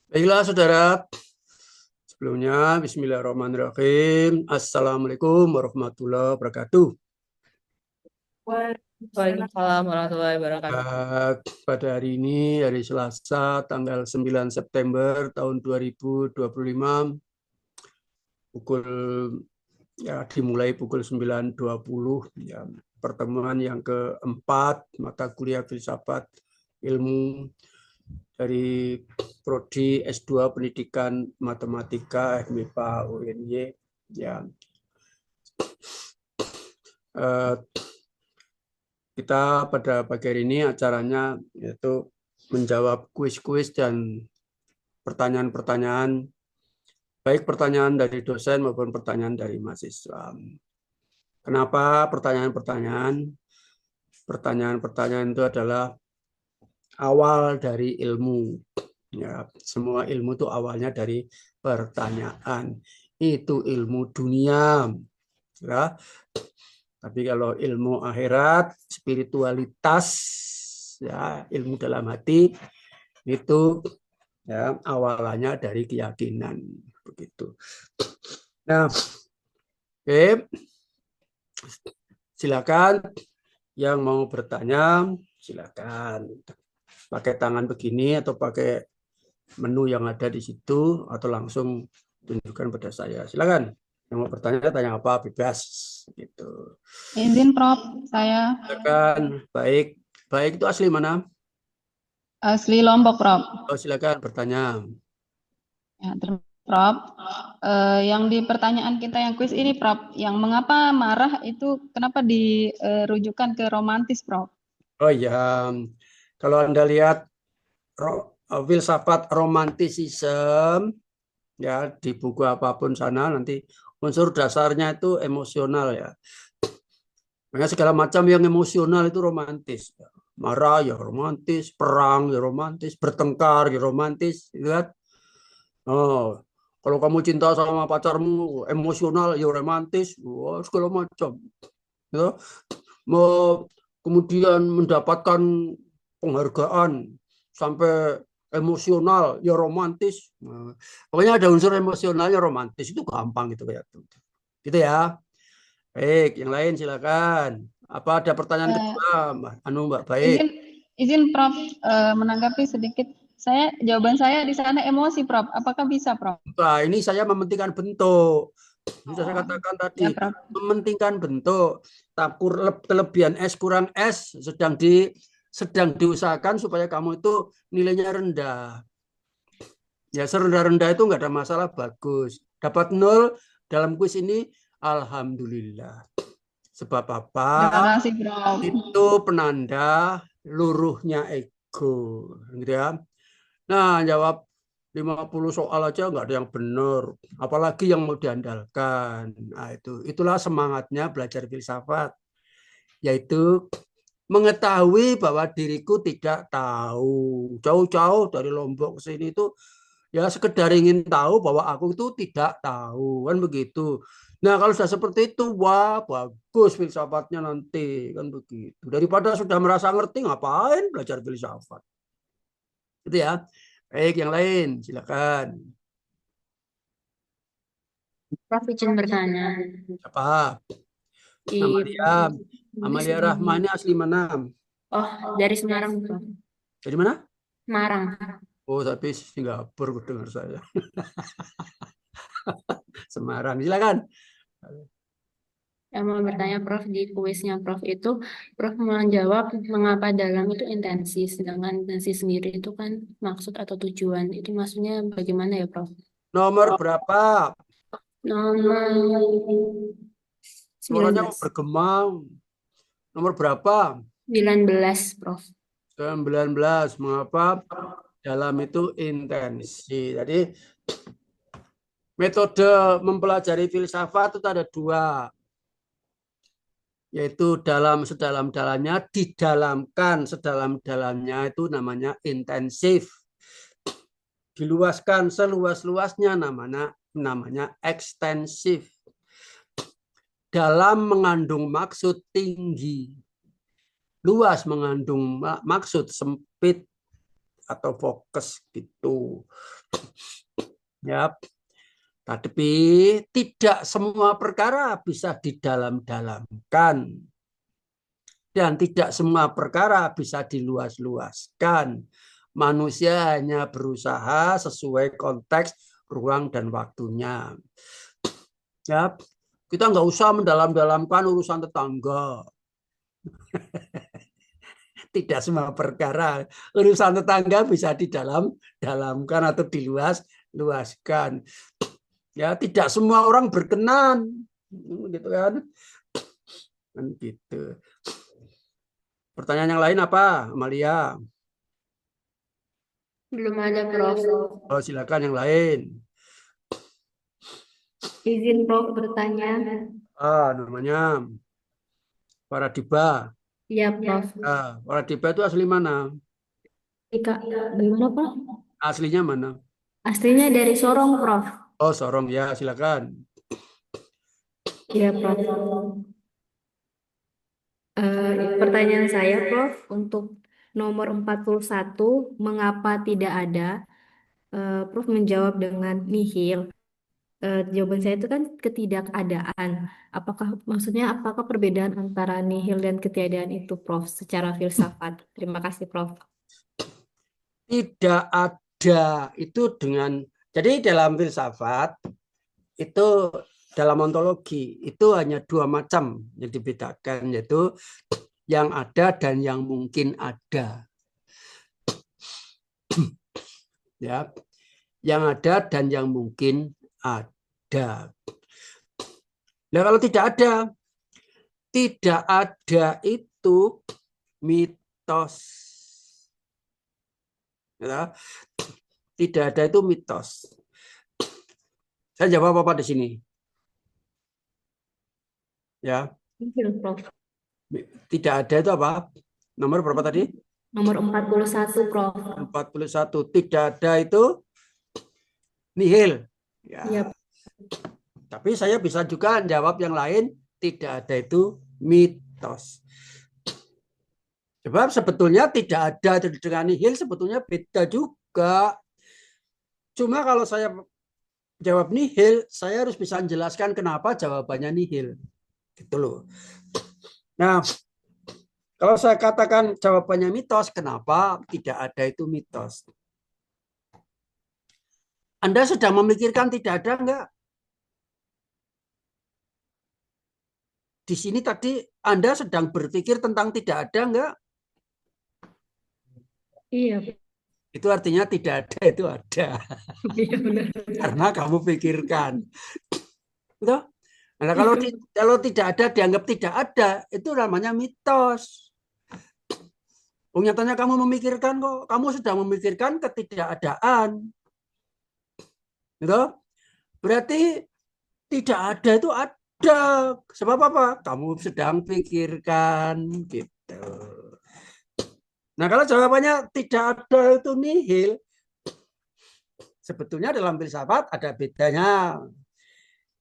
Baiklah saudara, sebelumnya Bismillahirrahmanirrahim. Assalamualaikum warahmatullahi wabarakatuh. Waalaikumsalam warahmatullahi wabarakatuh. Pada hari ini, hari Selasa, tanggal 9 September tahun 2025, pukul dimulai pukul 9.20, ya, pertemuan yang keempat mata kuliah filsafat ilmu dari Prodi S2 Pendidikan Matematika MIPA UNY, ya. Kita pada pagi hari ini acaranya yaitu menjawab kuis-kuis dan pertanyaan-pertanyaan, baik pertanyaan dari dosen maupun pertanyaan dari mahasiswa. Kenapa pertanyaan-pertanyaan? Pertanyaan-pertanyaan itu adalah awal dari ilmu. Ya, semua ilmu itu awalnya dari pertanyaan. Itu ilmu dunia. Ya. Tapi kalau ilmu akhirat, spiritualitas, ya, ilmu dalam hati, itu ya awalannya dari keyakinan. Begitu. Nah, oke. Silakan yang mau bertanya, silakan. Pakai tangan begini atau pakai menu yang ada di situ atau langsung tunjukkan pada saya. Silakan. Yang mau bertanya, tanya apa, bebas gitu. Izin Prof, saya Silakan. Baik. Baik itu asli mana? asli Lombok Prof. Oh, silakan bertanya. Ya, Prof. Yang di pertanyaan kita yang kuis ini Prof, yang mengapa marah itu kenapa dirujukan ke romantis Prof? Oh ya, kalau Anda lihat filsafat romantisisme ya di buku apapun sana nanti unsur dasarnya itu emosional ya. Makanya segala macam yang emosional itu romantis. Marah ya romantis, perang ya romantis, bertengkar ya romantis, gitu kan? Oh, kalau kamu cinta sama pacarmu emosional ya romantis, wah, segala macam. Ya. Mau kemudian mendapatkan penghargaan sampai emosional ya romantis. Nah, pokoknya ada unsur emosionalnya romantis itu gampang gitu ya. Gitu ya. Baik, yang lain silakan. Apa ada pertanyaan Eh, kedua, Mbak Baik? izin izin Prof menanggapi sedikit. Jawaban saya di sana emosi Prof. Apakah bisa Prof? Nah, ini saya mementingkan bentuk. Ini saya Oh, katakan tadi, ya Prof. mementingkan bentuk. Kelebihan S kurang S sedang diusahakan supaya kamu itu nilainya rendah. Ya, serendah-rendah itu nggak ada masalah, bagus. Dapat 0 dalam kuis ini, alhamdulillah. Sebab Terima apa? kasih Prof. Itu penanda luruhnya ego. Gitu ya. Nah, jawab 50 soal aja nggak ada yang benar. Apalagi yang mau diandalkan. Nah, itulah semangatnya belajar filsafat. Yaitu mengetahui bahwa diriku tidak tahu. Jauh-jauh dari Lombok ke sini itu ya sekedar ingin tahu bahwa aku itu tidak tahu. Kan begitu. Nah, kalau sudah seperti itu, wah bagus filsafatnya nanti. Kan begitu. Daripada sudah merasa ngerti, ngapain belajar filsafat. Itu ya. Baik, yang lain, silakan. Prof izin bertanya. Apa? Di Amalia. Amalia Rahma ini asli mana? dari Semarang, Prof. Dari mana? Semarang. Oh, tapi Singapura dengar saya. Semarang, silakan. Yang mau bertanya Prof di kuisnya Prof itu, Prof menjawab mengapa dalam itu intensi, sedangkan intensi sendiri itu kan maksud atau tujuan. Itu maksudnya bagaimana ya Prof? Nomor berapa? Nomor Suaranya 19. kok bergema. Nomor berapa? 19, Prof. 19. Mengapa dalam itu intensi? Jadi metode mempelajari filsafat itu ada dua, yaitu dalam sedalam-dalamnya, didalamkan sedalam-dalamnya itu namanya intensif. Diluaskan seluas-luasnya namanya ekstensif. Dalam mengandung maksud tinggi, luas mengandung maksud sempit, atau fokus gitu. Ya. Tapi tidak semua perkara bisa didalam-dalamkan. Dan tidak semua perkara bisa diluas-luaskan. Manusia hanya berusaha sesuai konteks, ruang, dan waktunya. Ya, kita nggak usah mendalam-dalamkan urusan tetangga. Tidak semua perkara urusan tetangga bisa didalamkan atau diluaskan. Ya, tidak semua orang berkenan, gitu kan? Gitu. Pertanyaan yang lain apa, Amalia? Belum ada, Prof. Oh, silakan yang lain. Izin Prof bertanya. Namanya Paradiba. Iya, Prof. Paradiba itu asli mana? Ika, bagaimana, Prof? Aslinya mana? Aslinya dari Sorong, Prof. Oh, Sorong ya, silakan. Iya, Prof. Pertanyaan saya, Prof, untuk nomor 41, mengapa tidak ada? Prof menjawab dengan nihil. Jawaban saya itu kan ketidakadaan. Apakah perbedaan antara nihil dan ketiadaan itu, Prof, secara filsafat? Terima kasih, Prof. Tidak ada itu dengan, jadi dalam filsafat itu, dalam ontologi itu hanya dua macam yang dibedakan, yaitu yang ada dan yang mungkin ada. Ya, yang ada dan yang mungkin ada. Nah, kalau tidak ada itu mitos. Ya, tidak ada itu mitos. Saya jawab apa di sini? Ya, Nihil, Prof. tidak ada itu apa? Nomor berapa tadi? Nomor 41, Prof. 41. Tidak ada itu nihil. Ya. Iya. Tapi saya bisa juga jawab yang lain, tidak ada itu mitos. Sebab sebetulnya tidak ada dengan nihil sebetulnya beda juga. Cuma kalau saya jawab nihil, saya harus bisa menjelaskan kenapa jawabannya nihil. Gitu loh. Nah, kalau saya katakan jawabannya mitos, kenapa tidak ada itu mitos? Anda sedang memikirkan tidak ada enggak? Di sini tadi Anda sedang berpikir tentang tidak ada enggak? Iya. Itu artinya tidak ada itu ada. Iya, benar. Karena kamu pikirkan. Betul? Nah, kalau tidak ada dianggap tidak ada, itu namanya mitos. Nyatanya kamu memikirkan kok, kamu sudah memikirkan ketidakadaan. Gitu? Berarti tidak ada itu ada. Sebab apa? Kamu sedang pikirkan gitu. Nah, kalau jawabannya tidak ada itu nihil, sebetulnya dalam filsafat ada bedanya.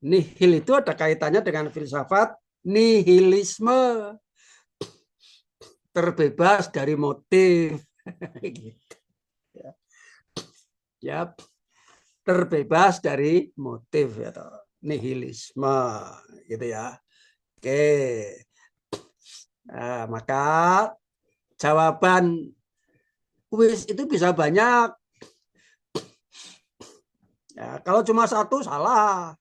Nihil itu ada kaitannya dengan filsafat nihilisme, terbebas dari motif. Gitu. Ya, terbebas dari motif ya, nihilisme, gitu ya. Oke, nah, maka jawaban kuis itu bisa banyak. Ya, kalau cuma satu salah,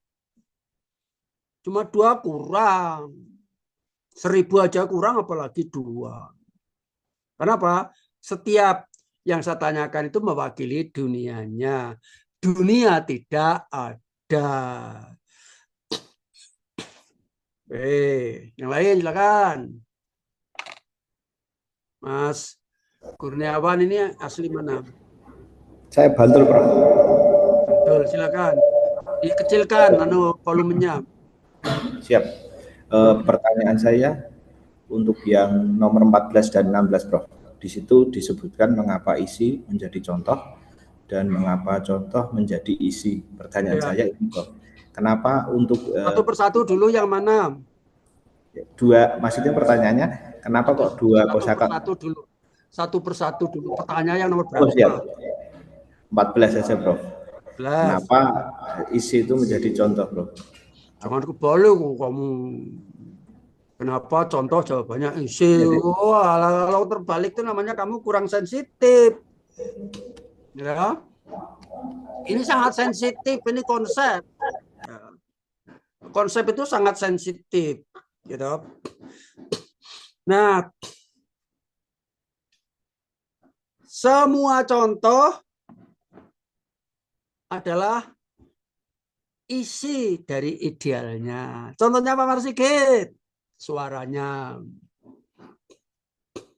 cuma dua kurang, 1000 aja kurang, apalagi dua. Kenapa? Setiap yang saya tanyakan itu mewakili dunianya. Dunia tidak ada. Yang lain silakan. Mas Kurniawan ini asli mana? Saya Bantul, Prof. Bantul, silakan. Dikecilkan volumenya. Siap. Pertanyaan saya untuk yang nomor 14 dan 16, Prof. Di situ disebutkan mengapa isi menjadi contoh dan mengapa contoh menjadi isi. Pertanyaan saya ini, Prof. Kenapa untuk satu persatu dulu yang mana? Dua, maksudnya pertanyaannya kenapa kok dua kosakata? satu persatu dulu. Pertanyaan yang nomor Oh, siap. berapa? 14 saja, Prof. 14. Kenapa isi itu menjadi contoh, Prof? Jangan kebalik kamu. Kenapa contoh jawabannya isi? Jadi, Oh, kalau terbalik itu namanya kamu kurang sensitif. Ya. Ini sangat sensitif, ini konsep. Ya. Konsep itu sangat sensitif, gitu. Nah, semua contoh adalah isi dari idealnya. Contohnya Pak Marsigit, suaranya,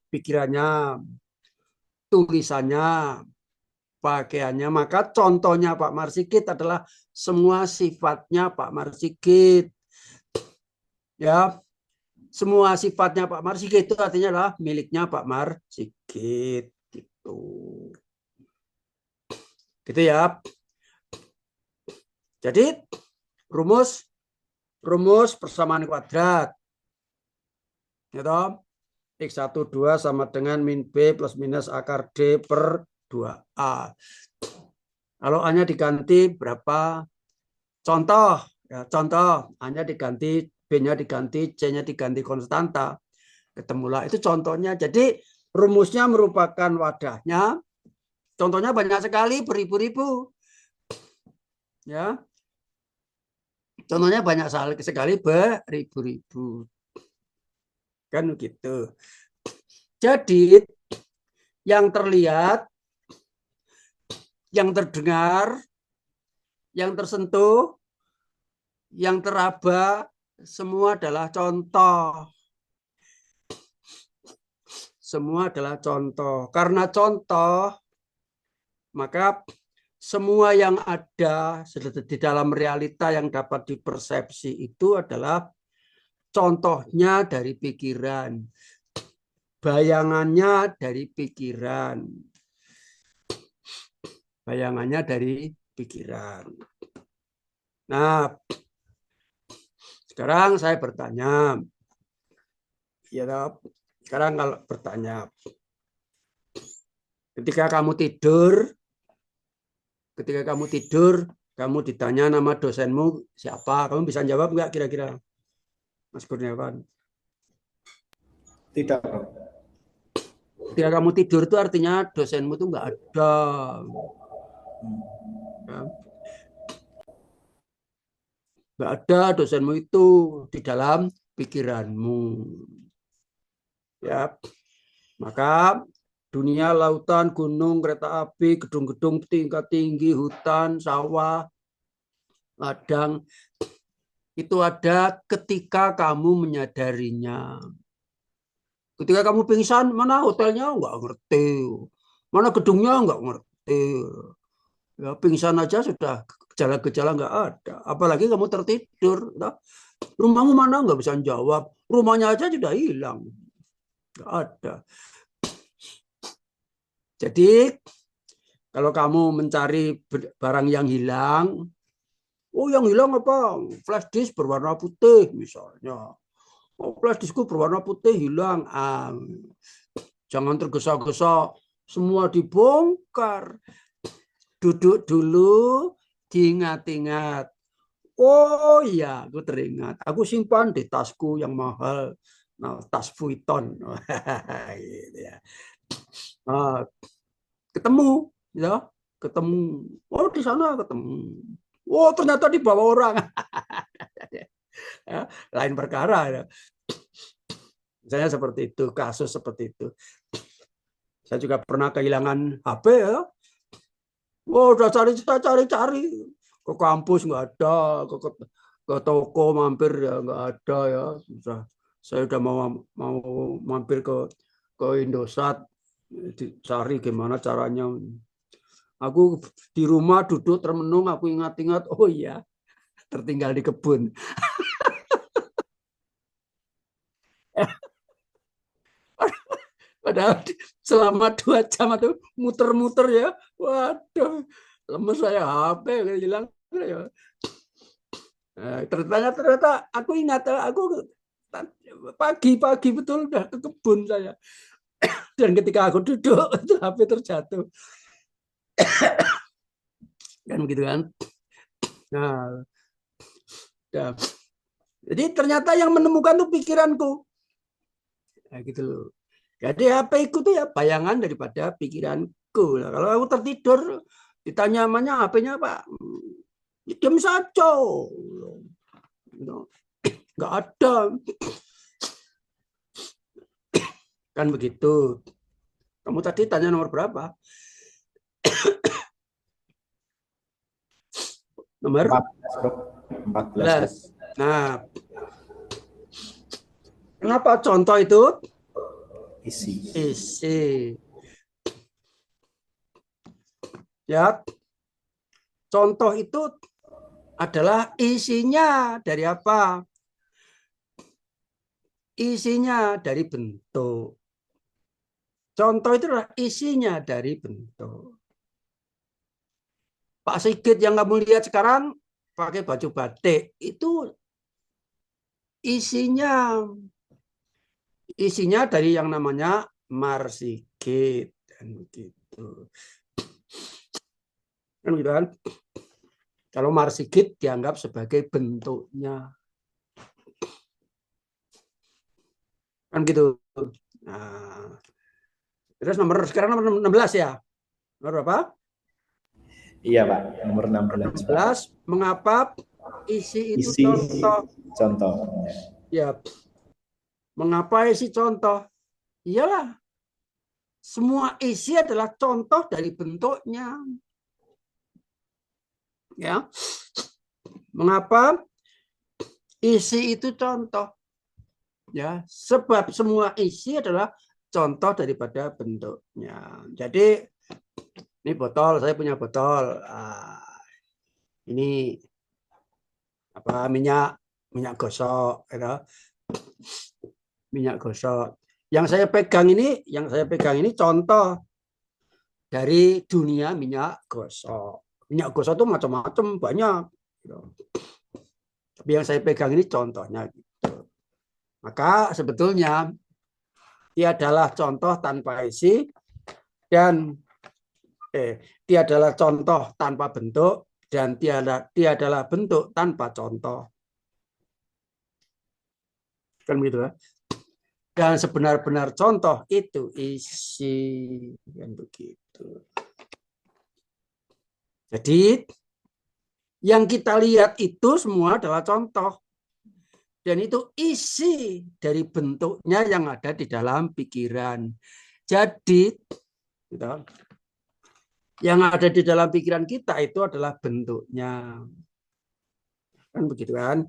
pikirannya, tulisannya, pakaiannya. Maka contohnya Pak Marsigit adalah semua sifatnya Pak Marsigit. Ya, semua sifatnya Pak Marsigit itu artinya adalah miliknya Pak Marsigit. Gitu. Gitu ya. Jadi rumus persamaan kuadrat. Gitu. X1, 2 sama dengan min B plus minus akar D per 2A. Kalau A-nya diganti berapa? Contoh. Ya, contoh. A-nya diganti, B-nya diganti, C-nya diganti konstanta. Ketemulah. Itu contohnya. Jadi rumusnya merupakan wadahnya. Contohnya banyak sekali, beribu-ribu. Ya. Contohnya banyak sekali, beribu-ribu. Kan gitu. Jadi yang terlihat, yang terdengar, yang tersentuh, yang teraba, semua adalah contoh. Semua adalah contoh. Karena contoh, maka semua yang ada di dalam realita yang dapat dipersepsi itu adalah contohnya dari pikiran. Bayangannya dari pikiran. Bayangannya dari pikiran. Nah, sekarang saya bertanya. Ya, sekarang kalau bertanya. Ketika kamu tidur, kamu ditanya nama dosenmu siapa? Kamu bisa jawab nggak kira-kira, Mas Kurniawan? tidak, Prof. Ketika kamu tidur itu artinya dosenmu itu nggak ada. Ya. Nggak ada dosenmu itu di dalam pikiranmu. Ya, maka dunia, lautan, gunung, kereta api, gedung-gedung tingkat tinggi, hutan, sawah, ladang, itu ada ketika kamu menyadarinya. Ketika kamu pingsan, mana hotelnya nggak ngerti, mana gedungnya nggak ngerti. Ya, pingsan aja sudah gejala-gejala nggak ada. Apalagi kamu tertidur. Nah, rumahmu mana nggak bisa jawab. Rumahnya aja sudah hilang. Nggak ada. Jadi kalau kamu mencari barang yang hilang, oh yang hilang apa? Flash disk berwarna putih misalnya. Oh flash diskku berwarna putih hilang. Jangan tergesa-gesa, semua dibongkar. Duduk dulu, diingat-ingat. Oh iya, aku teringat. Aku simpan di tasku yang mahal. Nah, tas Vuitton. Gitu ya. Nah, ketemu, ya, ketemu. Oh di sana ketemu. Oh ternyata dibawa orang. Ya, lain perkara. Ya. Misalnya seperti itu, kasus seperti itu. Saya juga pernah kehilangan HP ya. Oh udah cari-cari ke kampus nggak ada, ke toko mampir ya nggak ada ya. Saya udah mau mampir ke Indosat, cari gimana caranya. Aku di rumah duduk termenung, aku ingat-ingat, oh iya, tertinggal di kebun. Padahal selama 2 jam itu muter-muter ya, waduh, lemes saya HP hilang ya. Ternyata aku ingat, aku pagi-pagi betul udah ke kebun saya. Dan ketika aku duduk, itu HP terjatuh. Kan begitu kan. Nah, ya. Jadi ternyata yang menemukan tuh pikiranku. Nah, gitu loh. Jadi HP itu tuh ya bayangan daripada pikiranku. Nah, kalau aku tertidur, ditanya namanya HP-nya apa? Ya, diam saja. Nggak ada. Kan begitu. Kamu tadi tanya nomor berapa? Nomor 14, Bro. 14. 14. Nah, kenapa contoh itu? Isi. Isi. Ya, contoh itu adalah isinya dari apa? Isinya dari bentuk. Contoh itu adalah isinya dari bentuk. Pak Sigit yang kamu lihat sekarang pakai baju batik itu isinya dari yang namanya Marsigit dan begitu. Kan gitu kan? Kalau Marsigit dianggap sebagai bentuknya. Kan gitu. Nah, terus sekarang nomor 16 ya. Nomor berapa? Iya, Pak. Nomor 16, Pak. 16. Mengapa isi itu Isi contoh? contoh. Ya. Mengapa isi contoh? Iyalah. Semua isi adalah contoh dari bentuknya. Ya. Mengapa isi itu contoh? Ya, sebab semua isi adalah contoh daripada bentuknya. Jadi ini botol, saya punya botol. Ini apa minyak gosok, ya. Minyak gosok. Yang saya pegang ini contoh dari dunia minyak gosok. Minyak gosok itu macam-macam banyak. Tapi yang saya pegang ini contohnya. Maka sebetulnya dia adalah contoh tanpa isi dan dia adalah contoh tanpa bentuk dan dia adalah bentuk tanpa contoh. Kan begitu ya. Dan sebenar-benar contoh itu isi kan begitu. Jadi yang kita lihat itu semua adalah contoh. Dan itu isi dari bentuknya yang ada di dalam pikiran. Jadi, yang ada di dalam pikiran kita itu adalah bentuknya. Kan begitu kan?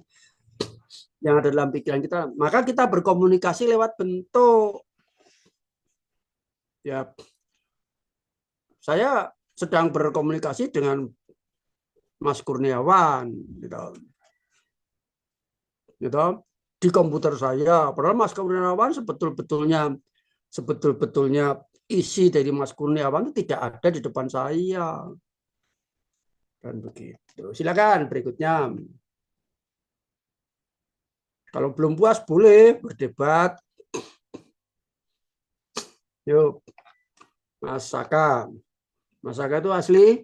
Yang ada dalam pikiran kita. Maka kita berkomunikasi lewat bentuk. Ya, saya sedang berkomunikasi dengan Mas Kurniawan. Gitu, di komputer saya. Padahal Mas Kurniawan sebetul-betulnya isi dari Mas Kurniawan itu tidak ada di depan saya. Dan begitu. Silakan berikutnya. Kalau belum puas boleh berdebat. Yuk. Mas Saka. Mas Saka itu asli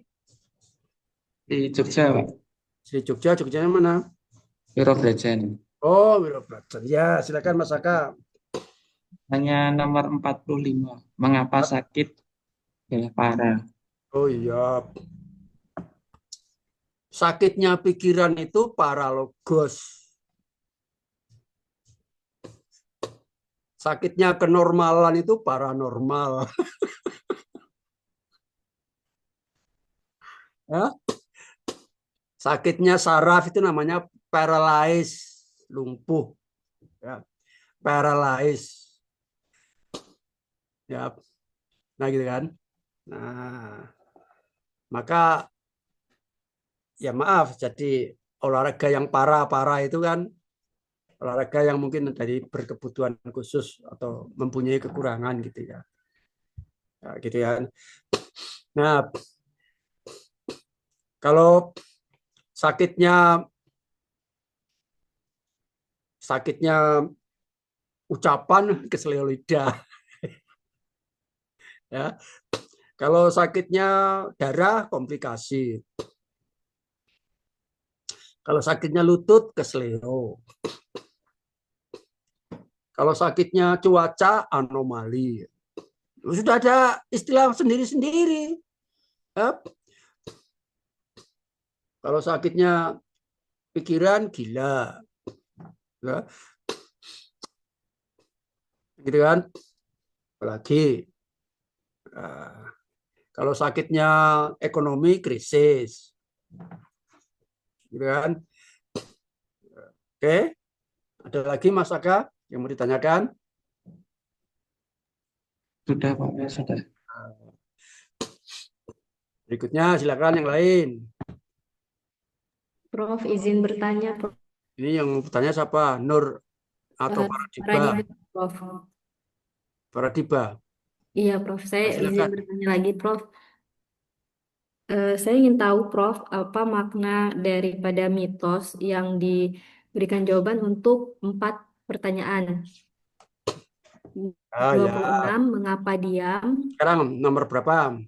Di Jogja, Pak. asli Jogja. Jogjanya mana? Wirobrajan. Oh, Wirobrajan. Ya, silakan Mas Saka. Hanya nomor 45. Mengapa sakit ya parah? Oh iya. Sakitnya pikiran itu paralogos. Sakitnya kenormalan itu paranormal. Ya. Sakitnya saraf itu namanya paralyze, lumpuh. Ya. Paralyze. Ya. Nah gitu kan. Nah, maka ya maaf, jadi olahraga yang parah-parah itu kan olahraga yang mungkin dari berkebutuhan khusus atau mempunyai kekurangan gitu ya. Nah, gitu ya. Nah, kalau sakitnya ucapan keselio lidah. Ya. Kalau sakitnya darah, komplikasi. Kalau sakitnya lutut, kesleo. Kalau sakitnya cuaca, anomali. Sudah ada istilah sendiri-sendiri. Ya. Kalau sakitnya pikiran, gila. Ya. Gitu kan? Apalagi kalau sakitnya ekonomi, krisis. Gitu kan? Oke. Ada lagi Mas Aka yang mau ditanyakan? Sudah Pak, sudah. Berikutnya silakan yang lain. Prof, izin bertanya, Prof. Ini yang mau bertanya siapa? Nur atau Paradiba? Paradiba, Prof. Paradiba. Iya, Prof. Saya izin Silakan. bertanya lagi, Prof. Saya ingin tahu, Prof, apa makna daripada mitos yang diberikan jawaban untuk 4 pertanyaan. Ah, ya. 26, mengapa diam? Sekarang nomor berapa?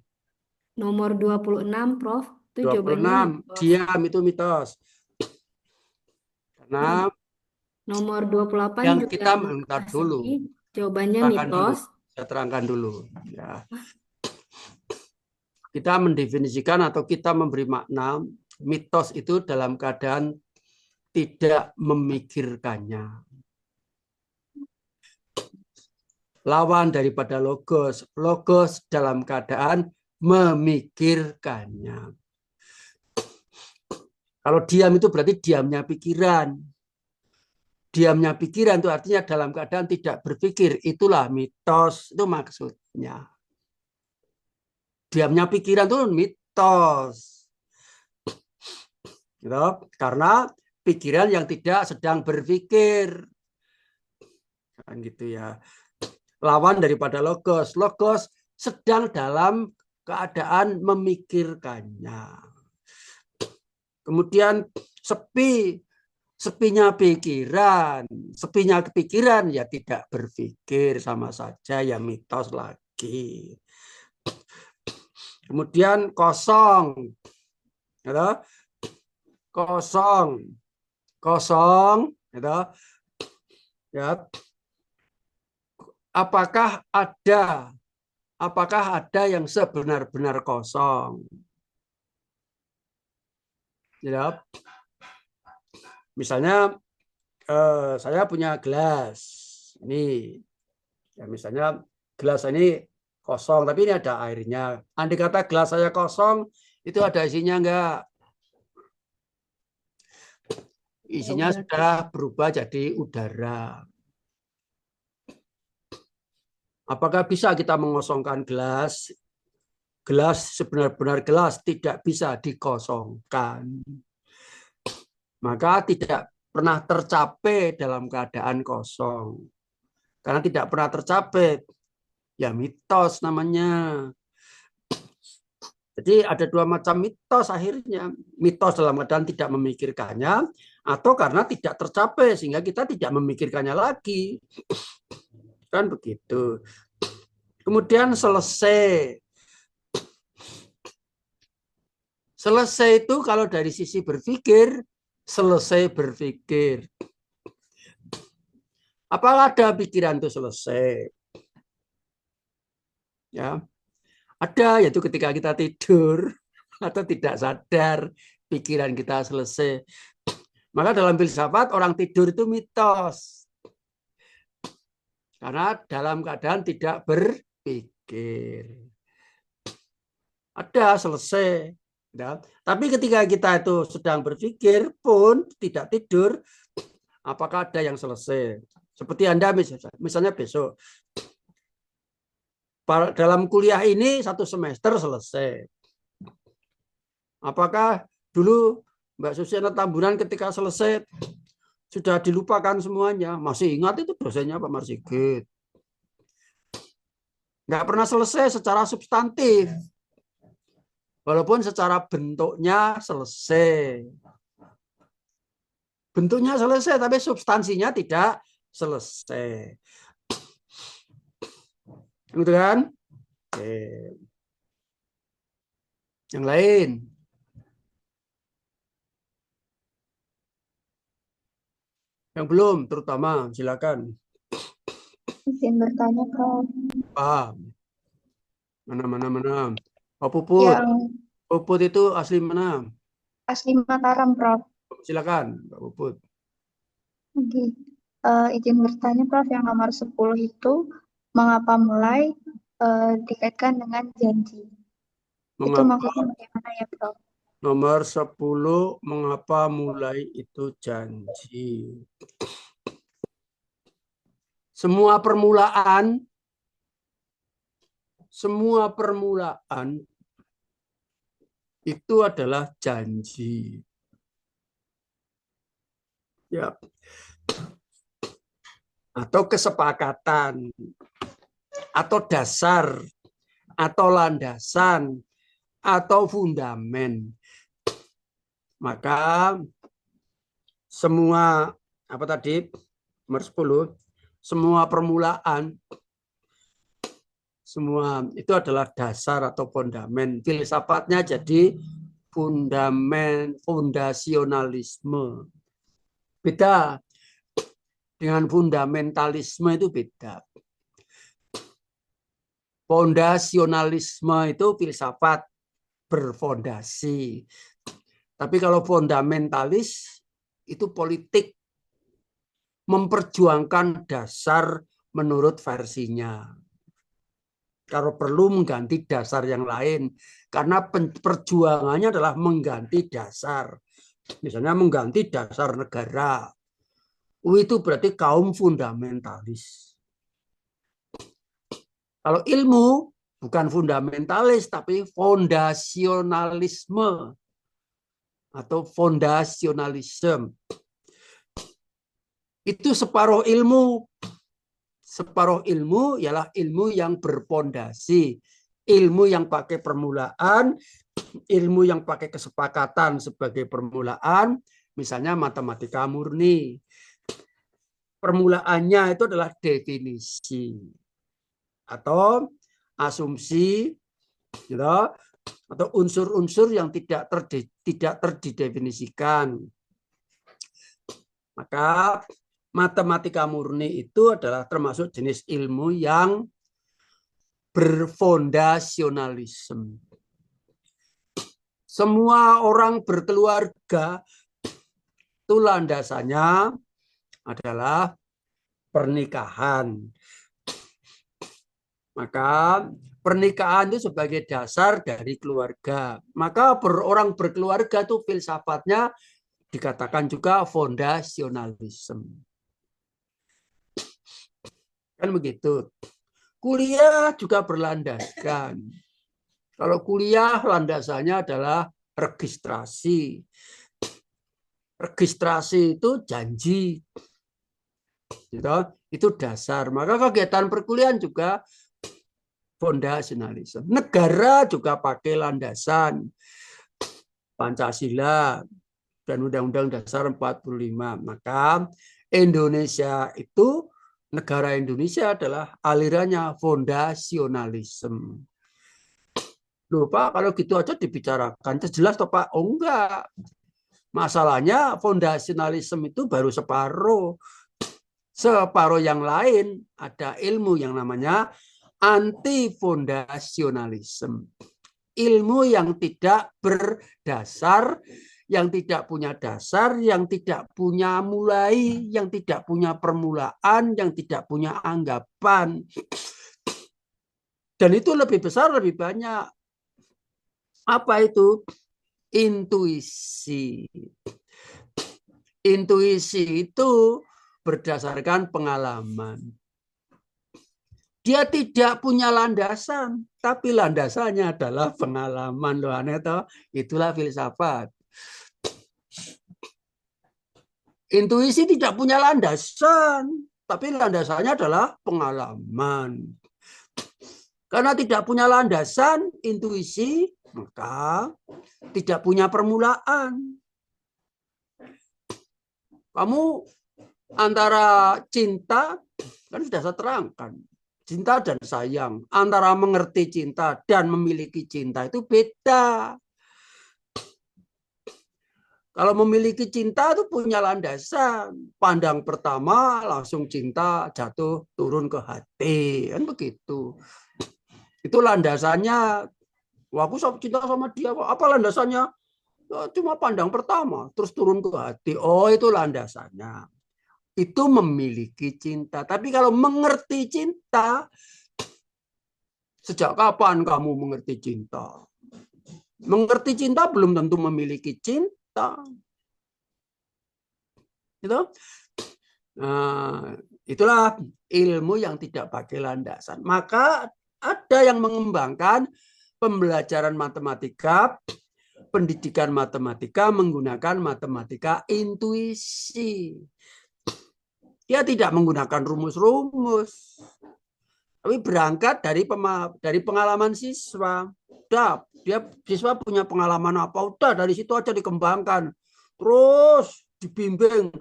Nomor 26, Prof. Itu jawabannya 26. mitos. Diam itu mitos. Karena Nomor 28 yang juga kita mentar dulu. makasih. Jawabannya Terangkan dulu. mitos. Saya terangkan dulu. Ya. Kita mendefinisikan atau kita memberi makna mitos itu dalam keadaan tidak memikirkannya. Lawan daripada logos. Logos dalam keadaan memikirkannya. Kalau diam itu berarti diamnya pikiran. Diamnya pikiran itu artinya dalam keadaan tidak berpikir. Itulah mitos, itu maksudnya. Diamnya pikiran itu mitos. Gitu? Karena pikiran yang tidak sedang berpikir. Kan gitu ya. Lawan daripada logos. Logos sedang dalam keadaan memikirkannya. Kemudian sepi. Sepinya pikiran. Sepinya kepikiran ya tidak berpikir, sama saja ya mitos lagi. Kemudian kosong. Gitu? Kosong. Kosong. Gitu? Ya. Apakah ada yang sebenar-benar kosong? Ya. Misalnya saya punya gelas ini, ya misalnya gelas ini kosong, tapi ini ada airnya. Andai kata gelas saya kosong, itu ada isinya enggak? Isinya sudah berubah jadi udara. Apakah bisa kita mengosongkan gelas? Gelas sebenar-benar gelas tidak bisa dikosongkan. Maka tidak pernah tercapai dalam keadaan kosong. Karena tidak pernah tercapai, ya mitos namanya. Jadi ada dua macam mitos akhirnya. Mitos dalam keadaan tidak memikirkannya, atau karena tidak tercapai sehingga kita tidak memikirkannya lagi. Kan begitu. Kemudian selesai. Selesai itu kalau dari sisi berpikir, selesai berpikir. Apakah ada pikiran itu selesai? Ya, ada, yaitu ketika kita tidur atau tidak sadar pikiran kita selesai. Maka dalam filsafat orang tidur itu mitos. Karena dalam keadaan tidak berpikir. Ada selesai. Ya. Tapi ketika kita itu sedang berpikir pun tidak tidur, apakah ada yang selesai? Seperti Anda misalnya besok. Dalam kuliah ini 1 semester selesai. Apakah dulu Mbak Susiana Tambunan ketika selesai sudah dilupakan semuanya? Masih ingat itu dosennya Pak Marsigit. Nggak pernah selesai secara substantif. Walaupun secara bentuknya selesai. Bentuknya selesai, tapi substansinya tidak selesai. Gitu kan? Oke. Yang lain? Yang belum, terutama, silakan. Izin bertanya, Prof. Paham. Mana. Oh, Puput. Yang Puput itu asli mana? asli Mataram, Prof. Silakan, Mbak Puput. Oke. Izin bertanya, Prof. Yang nomor 10 itu mengapa mulai dikaitkan dengan janji. Itu Mengapa maksudnya bagaimana ya, Prof? nomor 10 mengapa mulai itu janji? Semua permulaan itu adalah janji. Ya. Atau kesepakatan, atau dasar, atau landasan, atau fundamen. Maka semua apa tadi? Nomor 10, semua permulaan semua itu adalah dasar atau fondamen. Filsafatnya jadi fondasionalisme. Beda dengan fundamentalisme, itu beda. Fondasionalisme itu filsafat berfondasi. Tapi kalau fundamentalis itu politik, memperjuangkan dasar menurut versinya. Kalau perlu mengganti dasar yang lain, karena perjuangannya adalah mengganti dasar. Misalnya mengganti dasar negara. Itu berarti kaum fundamentalis. Kalau ilmu bukan fundamentalis, tapi fondasionalisme atau fondasionalisme. Itu separuh ilmu. Separuh ilmu ialah ilmu yang berfondasi. Ilmu yang pakai permulaan, ilmu yang pakai kesepakatan sebagai permulaan, misalnya matematika murni. Permulaannya itu adalah definisi atau asumsi, gitu, atau unsur-unsur yang tidak terdefinisikan. Maka matematika murni itu adalah termasuk jenis ilmu yang berfondasionalisme. Semua orang berkeluarga itu landasannya adalah pernikahan. Maka pernikahan itu sebagai dasar dari keluarga. Maka orang berkeluarga itu filsafatnya dikatakan juga fondasionalisme. Kan begitu. Kuliah juga berlandaskan. Kalau kuliah landasannya adalah registrasi. Registrasi itu janji. Gitu. Itu dasar. Maka kegiatan perkuliahan juga fondasionalisme. Negara juga pakai landasan Pancasila dan Undang-Undang Dasar 45. Maka Indonesia itu, negara Indonesia adalah alirannya fondasionalisme. Loh Pak, kalau gitu aja dibicarakan, jelas toh Pak? Oh enggak. Masalahnya fondasionalisme itu baru separuh. Separuh yang lain ada ilmu yang namanya anti-fondasionalisme. Ilmu yang tidak berdasar, yang tidak punya dasar, yang tidak punya mulai, yang tidak punya permulaan, yang tidak punya anggapan. Dan itu lebih besar, lebih banyak. Apa itu? Intuisi. Intuisi itu berdasarkan pengalaman. Dia tidak punya landasan, tapi landasannya adalah pengalaman. Loh, aneh toh? Itulah filsafat. Intuisi tidak punya landasan, tapi landasannya adalah pengalaman. Karena tidak punya landasan, intuisi, maka tidak punya permulaan. Kamu antara cinta, kan sudah saya terangkan. Cinta dan sayang, antara mengerti cinta dan memiliki cinta itu beda. Kalau memiliki cinta itu punya landasan. Pandang pertama langsung cinta, jatuh turun ke hati. Kan begitu. Itu landasannya. Wah, aku cinta sama dia. Apa landasannya? Cuma pandang pertama, terus turun ke hati. Oh, itu landasannya. Itu memiliki cinta. Tapi kalau mengerti cinta, sejak kapan kamu mengerti cinta? Mengerti cinta belum tentu memiliki cinta. Gitu? Nah, itulah ilmu yang tidak pakai landasan. Maka ada yang mengembangkan pembelajaran matematika, pendidikan matematika menggunakan matematika intuisi. Dia tidak menggunakan rumus-rumus, tapi berangkat dari pengalaman siswa. Udah, siswa punya pengalaman apa, udah dari situ aja dikembangkan. Terus dibimbing,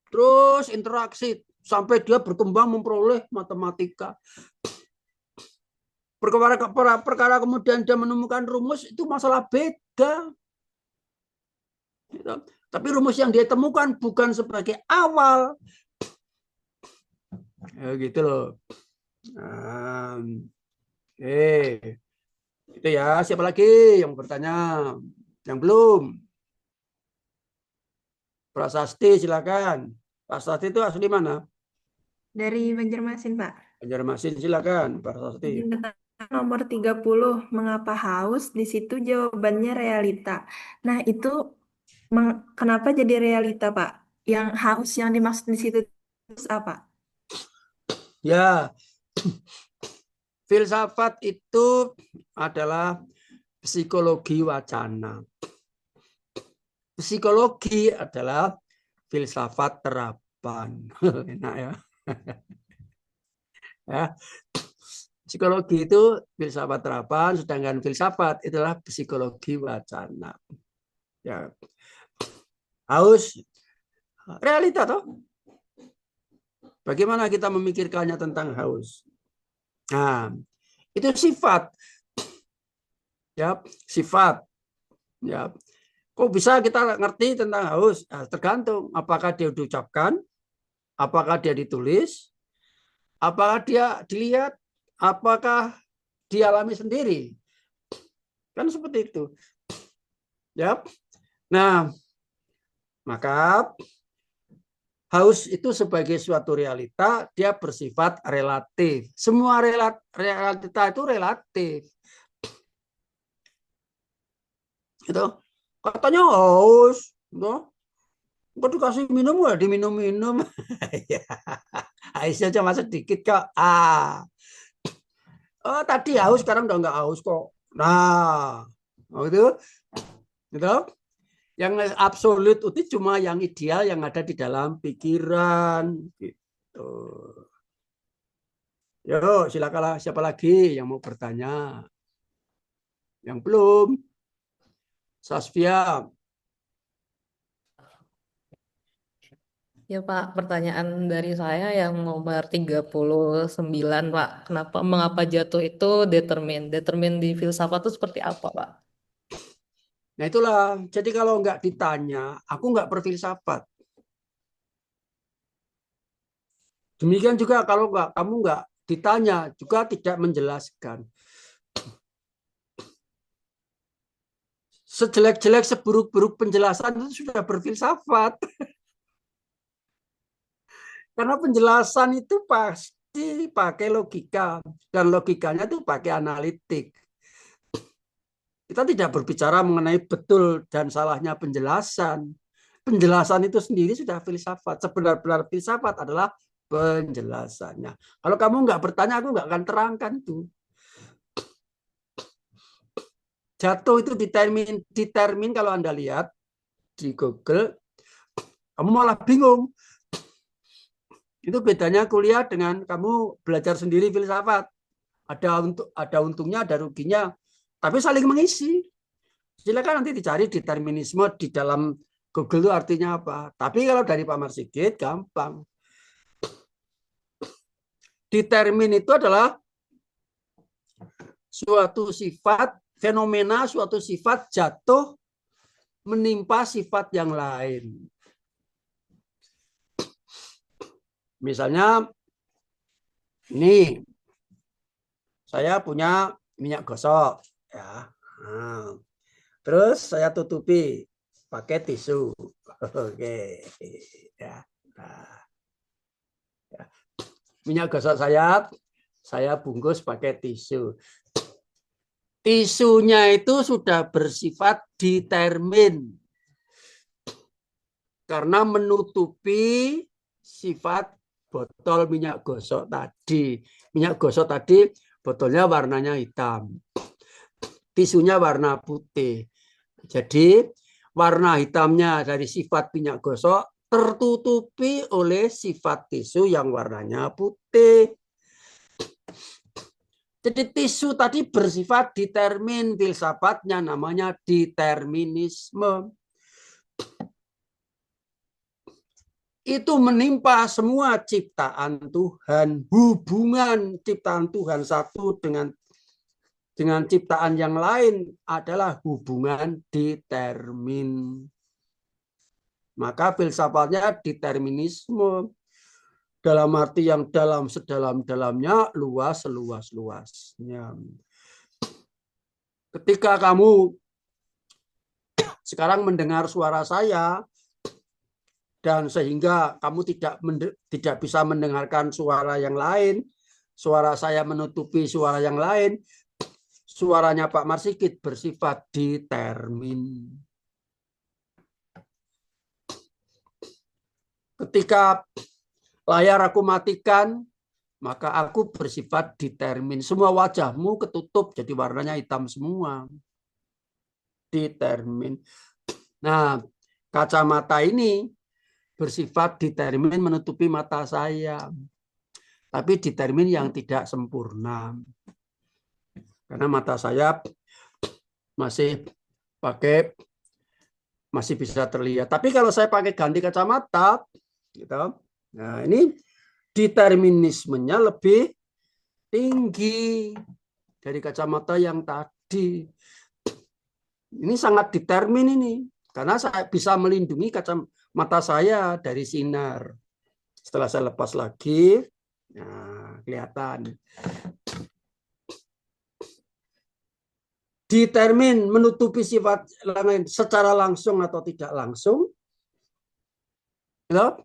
terus interaksi sampai dia berkembang memperoleh matematika. Perkara kemudian dia menemukan rumus itu masalah beda. Tapi rumus yang dia temukan bukan sebagai awal. Ya, gitu loh. Itu ya. Siapa lagi yang bertanya? Yang belum? Prasasti silakan. Prasasti itu asli mana? Dari Banjarmasin, Pak. Banjarmasin silakan, Prasasti. Nomor 30, mengapa haus? Di situ jawabannya realita. Nah, itu kenapa jadi realita, Pak? Yang haus yang dimaksud di situ apa? Ya, filsafat itu adalah psikologi wacana. Psikologi adalah filsafat terapan. Enak ya. Ya. Psikologi itu filsafat terapan, sedangkan filsafat itulah psikologi wacana. Ya. Haus realita toh. Bagaimana kita memikirkannya tentang haus? Nah, itu sifat. Ya, sifat. Ya. Kok bisa kita ngerti tentang haus? Nah, tergantung apakah dia diucapkan, apakah dia ditulis, apakah dia dilihat, apakah dialami sendiri. Kan seperti itu. Ya. Nah, maka haus itu sebagai suatu realita, dia bersifat relatif. Semua realita itu relatif. Gitu. Katanya haus, gitu. Kok dikasih minum ya diminum-minum. Hausnya cuma sedikit kok. Oh, tadi haus, sekarang udah nggak haus kok. Nah, gitu. Gitu. Yang absolut itu cuma yang ideal yang ada di dalam pikiran. Gitu. Yo, silakanlah siapa lagi yang mau bertanya? Yang belum? Sasvia. Ya Pak, pertanyaan dari saya yang nomor 39 Pak. Mengapa jatuh itu determin? Determin di filsafat itu seperti apa Pak? Nah itulah, jadi kalau nggak ditanya, aku nggak berfilsafat. Demikian juga kalau kamu nggak ditanya, juga tidak menjelaskan. Sejelek-jelek, seburuk-buruk penjelasan itu sudah berfilsafat. Karena penjelasan itu pasti pakai logika. Dan logikanya itu pakai analitik. Kita tidak berbicara mengenai betul dan salahnya penjelasan. Penjelasan itu sendiri sudah filsafat. Sebenar-benar filsafat adalah penjelasannya. Kalau kamu nggak bertanya, aku nggak akan terangkan itu. Jatuh itu determin kalau Anda lihat di Google, kamu malah bingung. Itu bedanya kuliah dengan kamu belajar sendiri filsafat. Ada untungnya, ada ruginya. Tapi saling mengisi. Silakan nanti dicari determinisme di dalam Google itu artinya apa. Tapi kalau dari Pak Marsigit gampang. Determin itu adalah suatu sifat, fenomena suatu sifat jatuh menimpa sifat yang lain. Misalnya, ini saya punya minyak gosok, ya. Nah, terus saya tutupi pakai tisu, oke, ya. Nah, ya. Minyak gosok saya bungkus pakai tisu. Tisunya itu sudah bersifat determin karena menutupi sifat botol minyak gosok tadi. Minyak gosok tadi botolnya warnanya hitam, tisunya warna putih. Jadi warna hitamnya dari sifat minyak gosok tertutupi oleh sifat tisu yang warnanya putih. Jadi tisu tadi bersifat determin, filsafatnya namanya determinisme. Itu menimpa semua ciptaan Tuhan, hubungan ciptaan Tuhan satu dengan ciptaan yang lain adalah hubungan determin. Maka filsafatnya determinisme. Dalam arti yang dalam sedalam-dalamnya, luas seluas-luasnya. Ketika kamu sekarang mendengar suara saya, dan sehingga kamu tidak bisa mendengarkan suara yang lain, suara saya menutupi suara yang lain, suaranya Pak Marsikit bersifat determin. Ketika layar aku matikan, maka aku bersifat determin. Semua wajahmu ketutup, jadi warnanya hitam semua. Determin. Nah, kacamata ini bersifat determin menutupi mata saya. Tapi determin yang tidak sempurna. Karena mata saya masih bisa terlihat. Tapi kalau saya pakai ganti kacamata, gitu. Nah, ini determinismenya lebih tinggi dari kacamata yang tadi. Ini sangat determin ini, karena saya bisa melindungi kacamata saya dari sinar. Setelah saya lepas lagi, nah, kelihatan. Determin menutupi sifat lain secara langsung atau tidak langsung. Ya.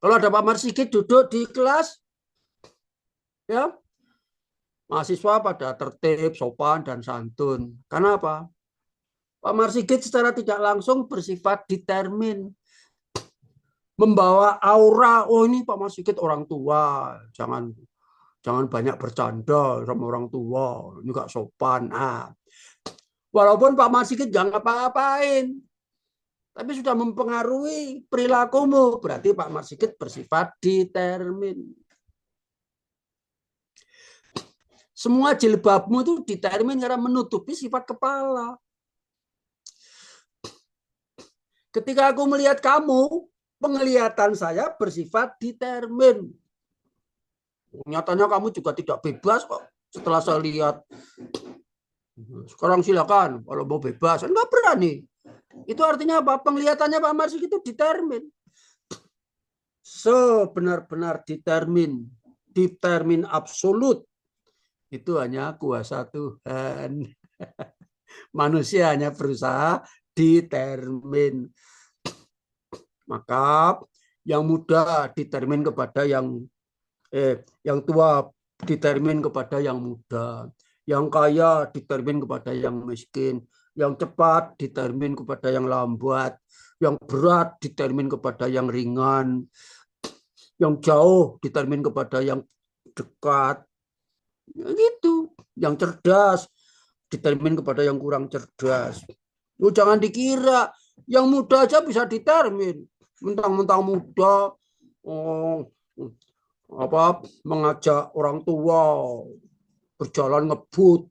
Kalau ada Pak Marsikit duduk di kelas, ya, mahasiswa pada tertib, sopan, dan santun. Karena apa? Pak Marsikit secara tidak langsung bersifat determin. Membawa aura, oh ini Pak Marsikit orang tua, jangan banyak bercanda sama orang tua, ini gak sopan. Nah, walaupun Pak Marsikit jangan ngapa-ngapain, tapi sudah mempengaruhi perilakumu, berarti Pak Marsikit bersifat determin. Semua jilbabmu itu determin karena menutupi sifat kepala. Ketika aku melihat kamu, penglihatan saya bersifat determin. Nyatanya kamu juga tidak bebas kok. Setelah saya lihat, sekarang silakan kalau mau bebas, enggak berani. Itu artinya apa? Penglihatannya Pak Marsikit itu determin. Sebenar-benar determin. Determin absolut. Itu hanya kuasa Tuhan. Manusia hanya berusaha determin. Maka yang muda determin kepada yang tua determin kepada yang muda. Yang kaya determin kepada yang miskin. Yang cepat determin kepada yang lambat, yang berat determin kepada yang ringan, yang jauh determin kepada yang dekat, gitu. Yang cerdas determin kepada yang kurang cerdas. Lu jangan dikira yang muda aja bisa determin, mentang-mentang muda, mengajak orang tua berjalan ngebut,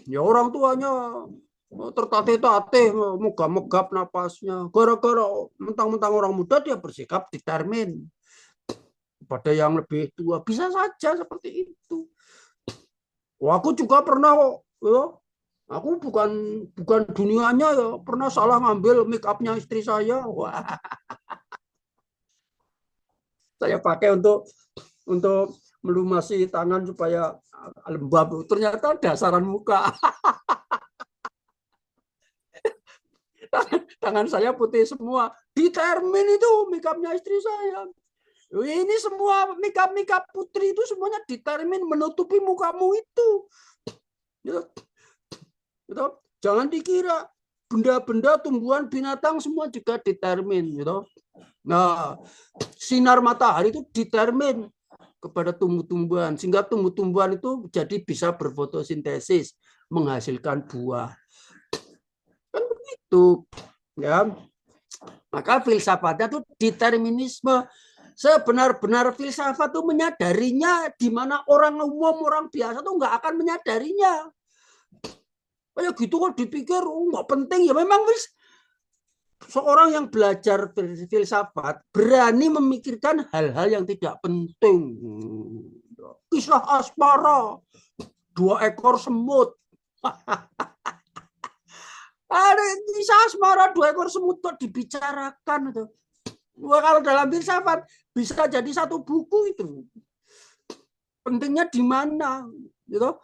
ya orang tuanya tertatih-tatih, megap-megap napasnya. Gara-gara mentang-mentang orang muda dia bersikap determin. kepada yang lebih tua, bisa saja seperti itu. Wah, aku juga pernah kok, ya. Aku bukan dunianya ya, pernah salah ngambil make up-nya istri saya. Wah, saya pakai untuk melumasi tangan supaya lembab. Ternyata dasaran muka. Tangan saya putih semua. Determin itu make up-nya istri saya. Ini semua make up putri itu semuanya determin menutupi mukamu itu. Gitu. Gitu. Jangan dikira benda-benda, tumbuhan, binatang semua juga determin. Gitu. Nah, sinar matahari itu determin kepada tumbuh-tumbuhan, sehingga tumbuh-tumbuhan itu jadi bisa berfotosintesis, menghasilkan buah. Kan begitu, ya. Maka filsafatnya itu determinisme. Sebenar-benar filsafat itu menyadarinya, di mana orang umum, orang biasa itu nggak akan menyadarinya. Kayak gitu kok dipikir nggak penting, ya memang seorang yang belajar filsafat berani memikirkan hal-hal yang tidak penting. Kisah asmara, 2 ekor semut. Ada kisah asmara 2 ekor semut kok dibicarakan itu. Wah, kalau dalam filsafat bisa jadi 1 buku itu. Pentingnya di mana, gitu.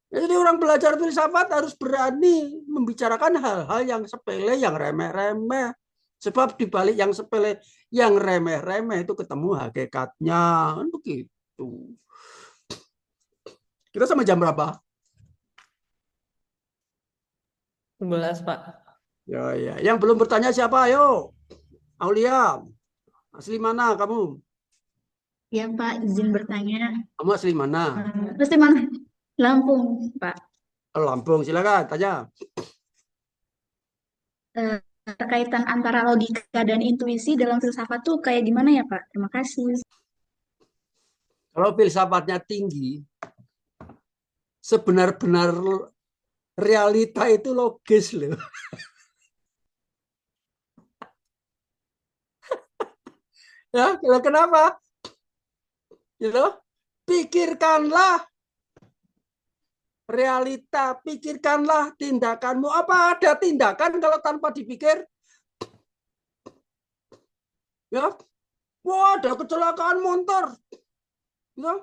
Jadi orang belajar filsafat harus berani membicarakan hal-hal yang sepele, yang remeh-remeh. Sebab di balik yang sepele, yang remeh-remeh itu ketemu hakikatnya. Kan begitu. Kita sama jam berapa? 11, Pak. Ya. Yang belum bertanya siapa? Ayo. Aulia. Asli mana kamu? Ya Pak, izin bertanya. Kamu asli mana? Terus di mana? Lampung, Pak. Lampung, silakan tanya. Terkaitan antara logika dan intuisi dalam filsafat tuh kayak gimana ya Pak? Terima kasih. Kalau filsafatnya tinggi, sebenar-benar realita itu logis loh. Ya, kenapa? Gitu. Pikirkanlah realita, pikirkanlah tindakanmu. Apa ada tindakan kalau tanpa dipikir? Ya, wah ada kecelakaan motor. Ya.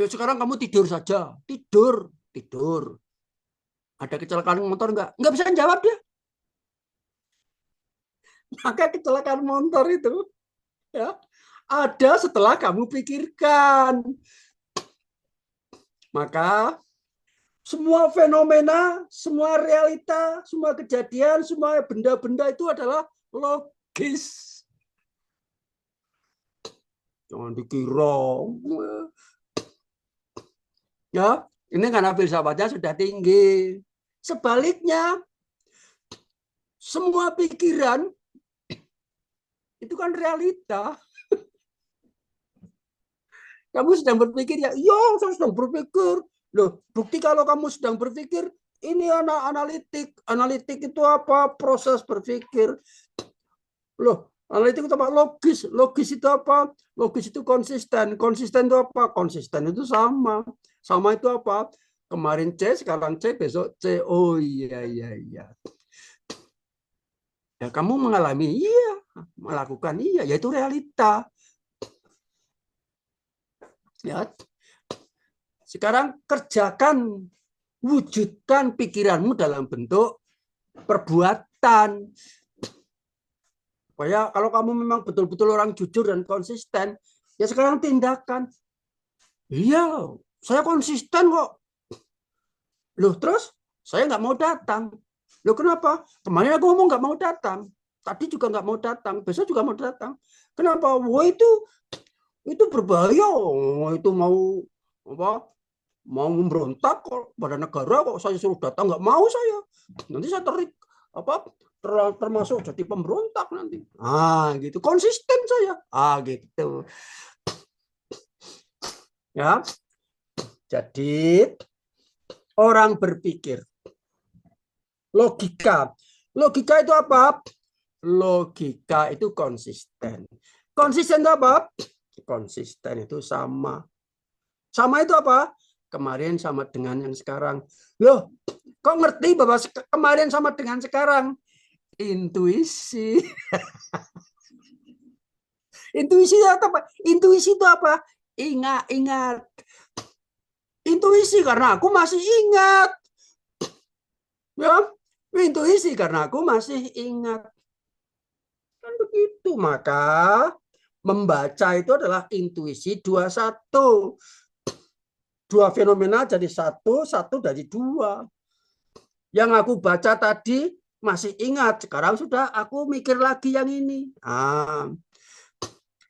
Ya sekarang kamu tidur saja, tidur. Ada kecelakaan motor enggak? Enggak bisa jawab dia. Maka kecelakaan motor itu ya ada setelah kamu pikirkan. Maka semua fenomena, semua realita, semua kejadian, semua benda-benda itu adalah logis. Jangan dikira. Ya, ini karena filsafatnya sudah tinggi. Sebaliknya, semua pikiran itu kan realita. Kamu sedang berpikir ya, iya saya sedang berpikir. Loh, bukti kalau kamu sedang berpikir, ini analitik. Analitik itu apa? Proses berpikir. Loh, analitik itu apa? Logis. Logis itu apa? Logis itu konsisten. Konsisten itu apa? Konsisten itu sama. Sama itu apa? Kemarin C, sekarang C, besok C. Oh iya. Ya, kamu mengalami iya, melakukan iya, yaitu realita. Ya. Sekarang kerjakan, wujudkan pikiranmu dalam bentuk perbuatan. Supaya kalau kamu memang betul-betul orang jujur dan konsisten, ya sekarang tindakan. Iya, saya konsisten kok. Loh, terus saya nggak mau datang. Loh, kenapa? Kemarin aku ngomong nggak mau datang. Tadi juga nggak mau datang. Besok juga mau datang. Kenapa? Wah, itu berbahaya. Itu mau apa? Mau memberontak kok pada negara kok saya suruh datang, nggak mau saya. Nanti saya termasuk jadi pemberontak nanti. Gitu. Konsisten saya. Gitu. Ya. Jadi orang berpikir logika. Logika itu apa? Logika itu konsisten. Konsisten itu apa? Konsisten itu sama. Sama itu apa? Kemarin sama dengan yang sekarang. Loh, kok ngerti bahwa kemarin sama dengan sekarang? Intuisi. Intuisi itu apa? Intuisi itu apa? Ingat. Intuisi karena aku masih ingat. Ya, intuisi karena aku masih ingat. Kan begitu. Maka membaca itu adalah intuisi 21. Dua fenomena jadi satu dari dua. Yang aku baca tadi masih ingat, sekarang sudah aku mikir lagi yang ini.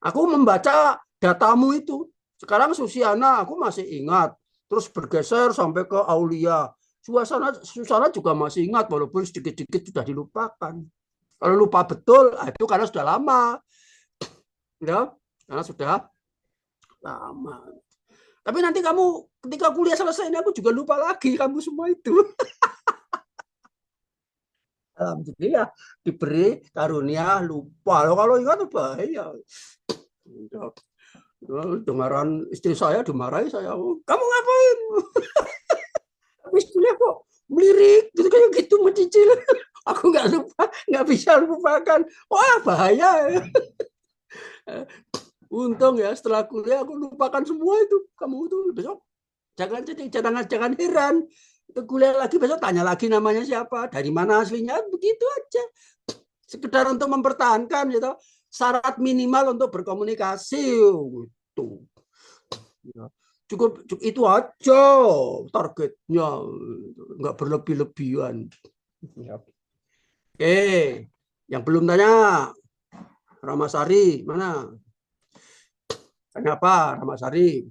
Aku membaca datamu itu. Sekarang Susiana aku masih ingat. Terus bergeser sampai ke Aulia. Susana juga masih ingat walaupun sedikit-sedikit sudah dilupakan. Kalau lupa betul, itu karena sudah lama. Ya, karena sudah lama. Tapi nanti kamu ketika kuliah selesai ini aku juga lupa lagi kamu semua itu. Alhamdulillah diberi karunia lupa. Kalau ingat bahaya. Dengaran istri saya dimarahi saya. Kamu ngapain? Habis kuliah kok melirik gitu kayak gitu mencicil. Aku nggak bisa lupakan. Wah bahaya. Untung ya setelah kuliah aku lupakan semua itu. Kamu itu besok jangan heran. Kuliah lagi besok tanya lagi namanya siapa, dari mana aslinya, begitu aja. Sekedar untuk mempertahankan gitu. Syarat minimal untuk berkomunikasi gitu. Cukup itu aja targetnya, nggak berlebih-lebihan. Oke, yang belum tanya Ramasari mana? Kenapa Ramasari?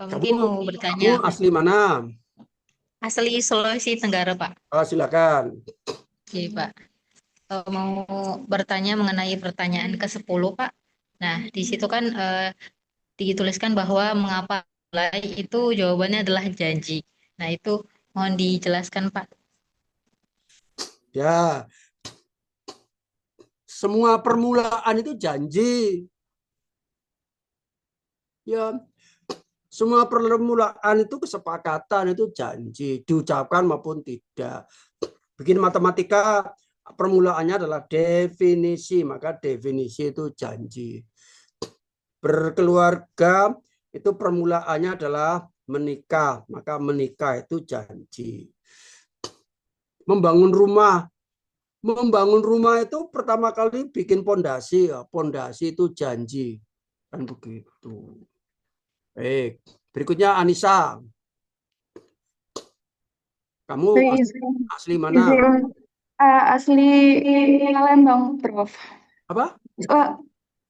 Mungkin mau bertanya. Kamu asli mana? Asli Sulawesi Tenggara, Pak. Oh, silakan. Oke, Pak. Mau bertanya mengenai pertanyaan ke-10, Pak. Nah, di situ kan dituliskan bahwa mengapa mulai itu jawabannya adalah janji. Nah, itu mohon dijelaskan, Pak. Ya, semua permulaan itu janji. Ya, semua permulaan itu kesepakatan, itu janji, diucapkan maupun tidak. Bikin matematika, permulaannya adalah definisi, maka definisi itu janji. Berkeluarga, itu permulaannya adalah menikah, maka menikah itu janji. Membangun rumah itu pertama kali bikin pondasi, ya. Pondasi itu janji, kan begitu. Baik, berikutnya Anissa. Kamu asli mana? Asli Palembang, Prof. Apa?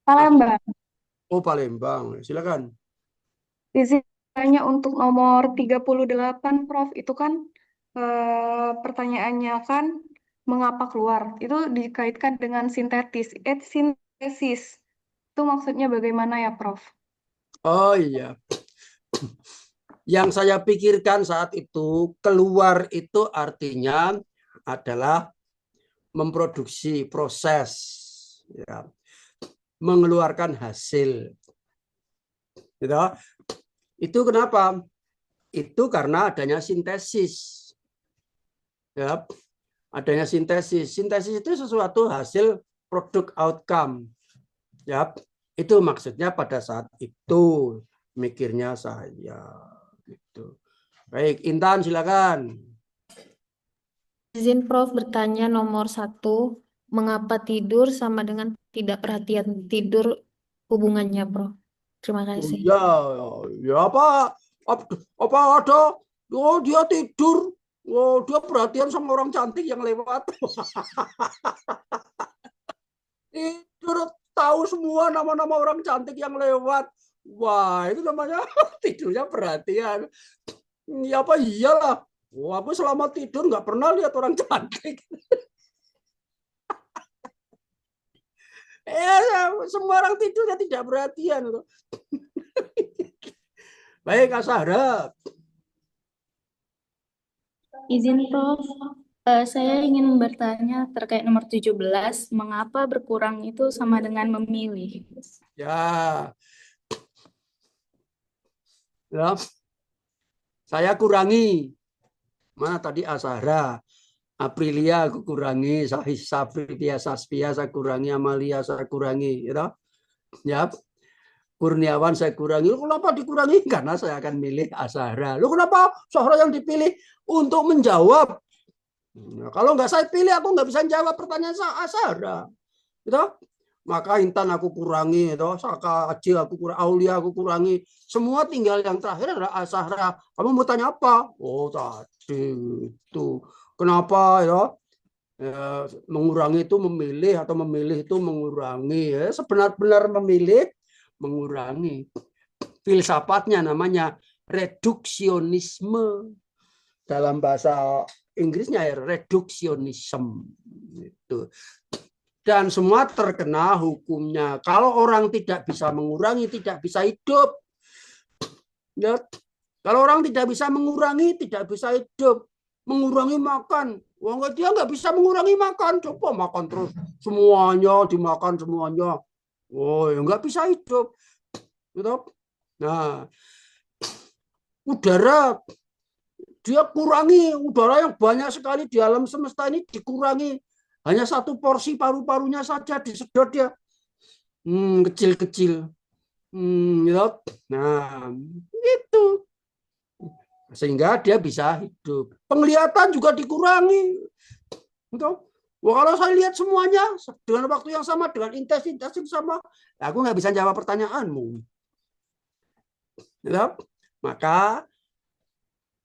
Palembang. Oh, Palembang. Silakan. Izin untuk nomor 38, Prof. Itu kan pertanyaannya kan mengapa keluar? Itu dikaitkan dengan sintesis. Sintesis. Itu maksudnya bagaimana ya, Prof? Oh iya. Yang saya pikirkan saat itu, keluar itu artinya adalah memproduksi proses, ya, mengeluarkan hasil. Gitu. Itu kenapa? Itu karena adanya sintesis. Ya, adanya sintesis. Sintesis itu sesuatu hasil produk outcome. Ya, itu maksudnya pada saat itu mikirnya saya. Gitu. Baik, Intan silakan. Izin Prof bertanya nomor 1, mengapa tidur sama dengan tidak perhatian tidur hubungannya, Prof? Terima kasih. Ya apa ada? Oh, dia tidur. Oh, dia perhatian sama orang cantik yang lewat. Tidur tahu semua nama-nama orang cantik yang lewat. Wah, itu namanya tidurnya perhatian. Ya apa iyalah. Oh, aku selama tidur nggak pernah lihat orang cantik. Semua orang tidurnya tidak perhatian. Baik, Kak Sahra. Izin Prof, Saya ingin bertanya terkait nomor 17, mengapa berkurang itu sama dengan memilih? Ya, ya, saya kurangi. Mana tadi Azahra, Aprilia aku kurangi, Safria, Saspia saya kurangi, Amalia saya kurangi, gitu. Ya, Kurniawan saya kurangi. Lu kenapa dikurangi? Karena saya akan milih Azahra. Lu kenapa Zahra yang dipilih untuk menjawab? Nah, kalau nggak saya pilih, aku nggak bisa jawab pertanyaan Azahra. Gitu? Maka Intan aku kurangi, gitu. Saka Acil aku kurangi, Aulia aku kurangi. Semua tinggal yang terakhir adalah Azahra. Kamu mau tanya apa? Oh tadi itu. Kenapa ya? Ya, mengurangi itu memilih atau memilih itu mengurangi. Ya, sebenar-benar memilih mengurangi. Filsafatnya namanya reduksionisme. Dalam bahasa Inggrisnya ya reduksionisme. Itu. Dan semua terkena hukumnya. Kalau orang tidak bisa mengurangi, tidak bisa hidup. Ya. Kalau orang tidak bisa mengurangi, tidak bisa hidup. Mengurangi makan. Wah, dia nggak bisa mengurangi makan. Coba makan terus. Semuanya dimakan semuanya. Oh, ya nggak bisa hidup. Gitu. Nah, udara dia kurangi, udara yang banyak sekali di alam semesta ini dikurangi. Hanya satu porsi paru-parunya saja disedot dia. Kecil-kecil. Gitu. Nah, itu. Sehingga dia bisa hidup. Penglihatan juga dikurangi. Gitu. Wah, kalau saya lihat semuanya dengan waktu yang sama, dengan intensitas yang sama, aku nggak bisa jawab pertanyaanmu. Gitu. Maka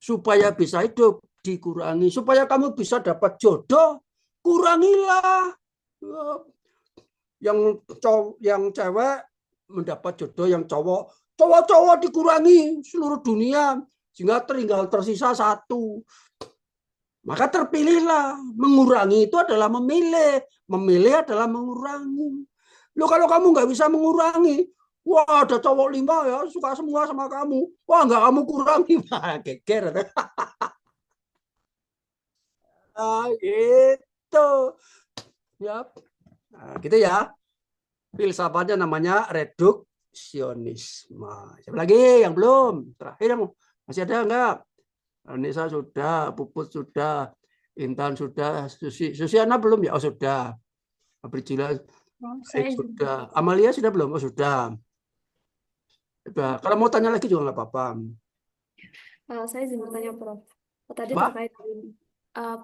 supaya bisa hidup dikurangi, supaya kamu bisa dapat jodoh, kurangilah. Yang cewek mendapat jodoh, yang cowok dikurangi seluruh dunia sehingga tinggal tersisa satu. Maka terpilihlah. Mengurangi itu adalah memilih, memilih adalah mengurangi. Loh, kalau kamu nggak bisa mengurangi, wah ada cowok 5 ya suka semua sama kamu, wah nggak kamu kurangi, wah geger. Gitu ya. Nah, gitu ya. Filsafatnya namanya reduksionisme. Siapa lagi yang belum? Terakhir yang masih ada enggak? Nisa sudah, Puput sudah, Intan sudah, Susiana belum ya? Oh sudah. Apricila Saya sudah. Amalia sudah belum? Oh sudah. Sudah. Kalau mau tanya lagi juga nggak apa-apa. Saya izin bertanya, Prof. Tadi Apa? terkait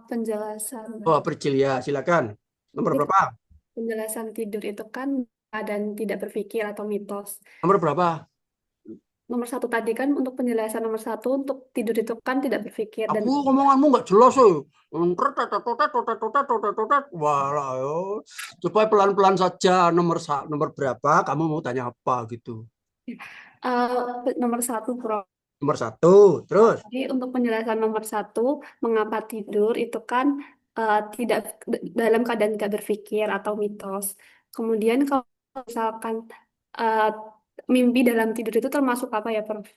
penjelasan Oh Apricilia, silakan. Nomor Jadi, berapa? penjelasan tidur itu kan dan tidak berpikir atau mitos. Nomor berapa? Nomor 1 tadi kan untuk penjelasan nomor 1 untuk tidur itu kan tidak berpikir dan Aku ngomonganmu nggak jelas ya. Walah, yo. Coba pelan-pelan saja. Nomor berapa? Kamu mau tanya apa gitu? nomor 1, Prof. Nomor 1. Terus? Jadi untuk penjelasan nomor 1, mengapa tidur itu kan tidak dalam keadaan tidak berpikir atau mitos. Kemudian kalau misalkan mimpi dalam tidur itu termasuk apa ya, Prof?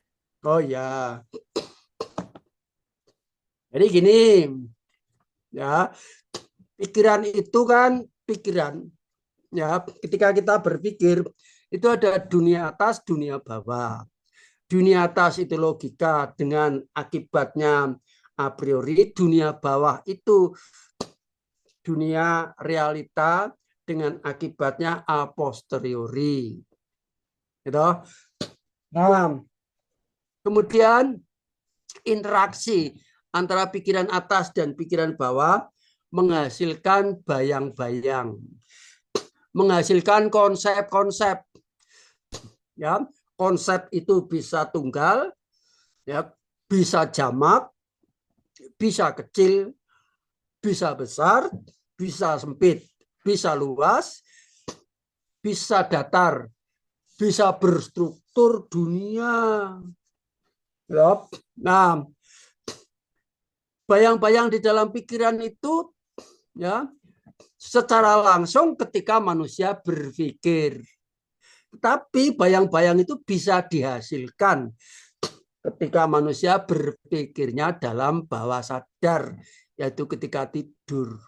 Oh ya. Jadi gini, ya. Pikiran itu kan pikiran. Ya, ketika kita berpikir itu ada dunia atas, dunia bawah. Dunia atas itu logika dengan akibatnya a priori, dunia bawah itu dunia realita dengan akibatnya a posteriori. Gitu. Nah, kemudian interaksi antara pikiran atas dan pikiran bawah menghasilkan bayang-bayang, menghasilkan konsep-konsep. Ya, konsep itu bisa tunggal, ya, bisa jamak, bisa kecil, bisa besar, bisa sempit, bisa luas, bisa datar, bisa berstruktur dunia. Ya. Nah, bayang-bayang di dalam pikiran itu ya secara langsung ketika manusia berpikir. Tapi bayang-bayang itu bisa dihasilkan ketika manusia berpikirnya dalam bawah sadar. yaitu ketika tidur.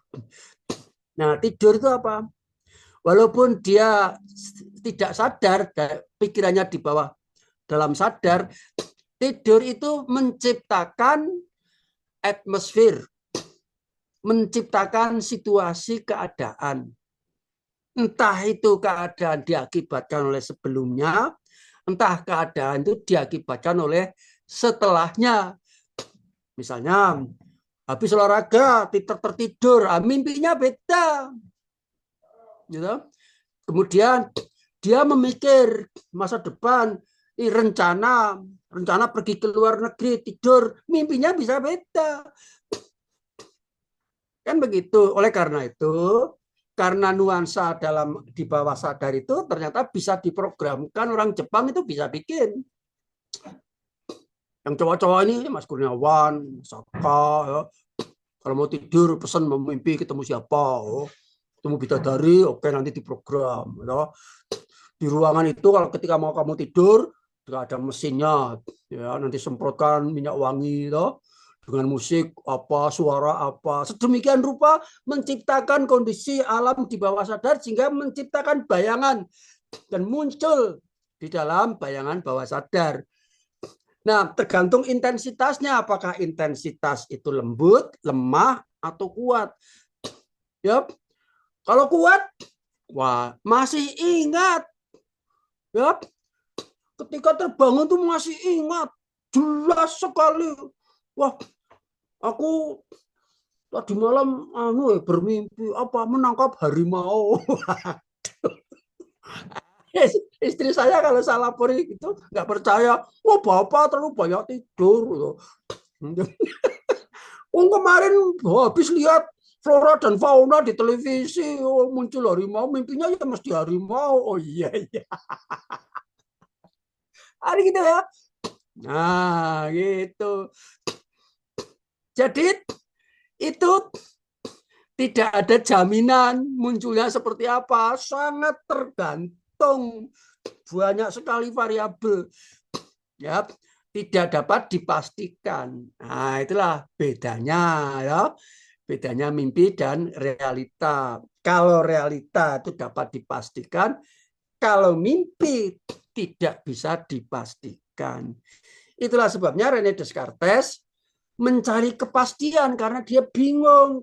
Nah, tidur itu apa? Walaupun dia tidak sadar, pikirannya di bawah dalam sadar, tidur itu menciptakan atmosfer, menciptakan situasi keadaan. Entah itu keadaan diakibatkan oleh sebelumnya, entah keadaan itu diakibatkan oleh setelahnya. Misalnya, habis olahraga, tertidur, mimpinya beda. Gitu. Kemudian dia memikir masa depan, rencana pergi ke luar negeri, tidur, mimpinya bisa beda. Kan begitu. Oleh karena itu, karena nuansa di bawah sadar itu ternyata bisa diprogramkan. Orang Jepang itu bisa bikin. Yang cowok-cowok ini Mas Kurniawan, Saka, ya. Kalau mau tidur pesan mau mimpi ketemu siapa, ketemu bidadari, oke nanti diprogram. Ya. Di ruangan itu kalau ketika mau kamu tidur, ada mesinnya, ya nanti semprotkan minyak wangi, ya. Dengan musik apa, suara apa, sedemikian rupa menciptakan kondisi alam di bawah sadar sehingga menciptakan bayangan dan muncul di dalam bayangan bawah sadar. Nah, tergantung intensitasnya, apakah intensitas itu lembut, lemah, atau kuat. Yap. Kalau kuat, wah masih ingat. Yap. Ketika terbangun tuh masih ingat, jelas sekali. Wah, aku tadi malam bermimpi menangkap harimau. Istri saya kalau salah lapori itu nggak percaya. Wah, bapak terlalu banyak tidur. Kemarin habis lihat flora dan fauna di televisi, muncul harimau, mimpinya ya mesti harimau. Oh iya. Hari gitu ya. Nah, gitu. Jadi itu tidak ada jaminan munculnya seperti apa, sangat tergantung, banyak sekali variabel, ya tidak dapat dipastikan. Nah, itulah bedanya, ya bedanya mimpi dan realita. Kalau realita itu dapat dipastikan, kalau mimpi tidak bisa dipastikan. Itulah sebabnya René Descartes mencari kepastian karena dia bingung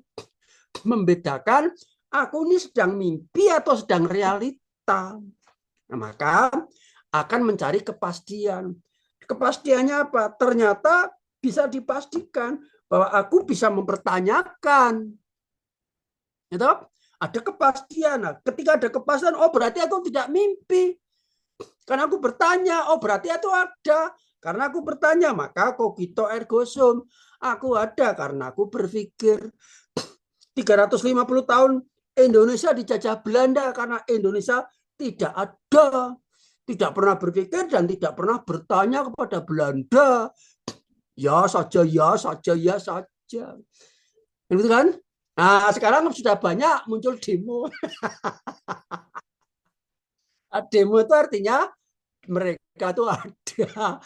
membedakan aku ini sedang mimpi atau sedang realita. Nah, maka akan mencari kepastian. Kepastiannya apa? Ternyata bisa dipastikan bahwa aku bisa mempertanyakan. Gitu? Ada kepastian. Nah, ketika ada kepastian, oh berarti aku tidak mimpi. Karena aku bertanya, oh berarti itu ada. Karena aku bertanya, maka cogito ergo sum. Aku ada karena aku berpikir. 350 tahun Indonesia dijajah Belanda karena Indonesia tidak ada. Tidak pernah berpikir dan tidak pernah bertanya kepada Belanda. Ya saja, ya saja, ya saja. Begitu kan? Nah, sekarang sudah banyak muncul demo. Demo itu artinya mereka tuh ada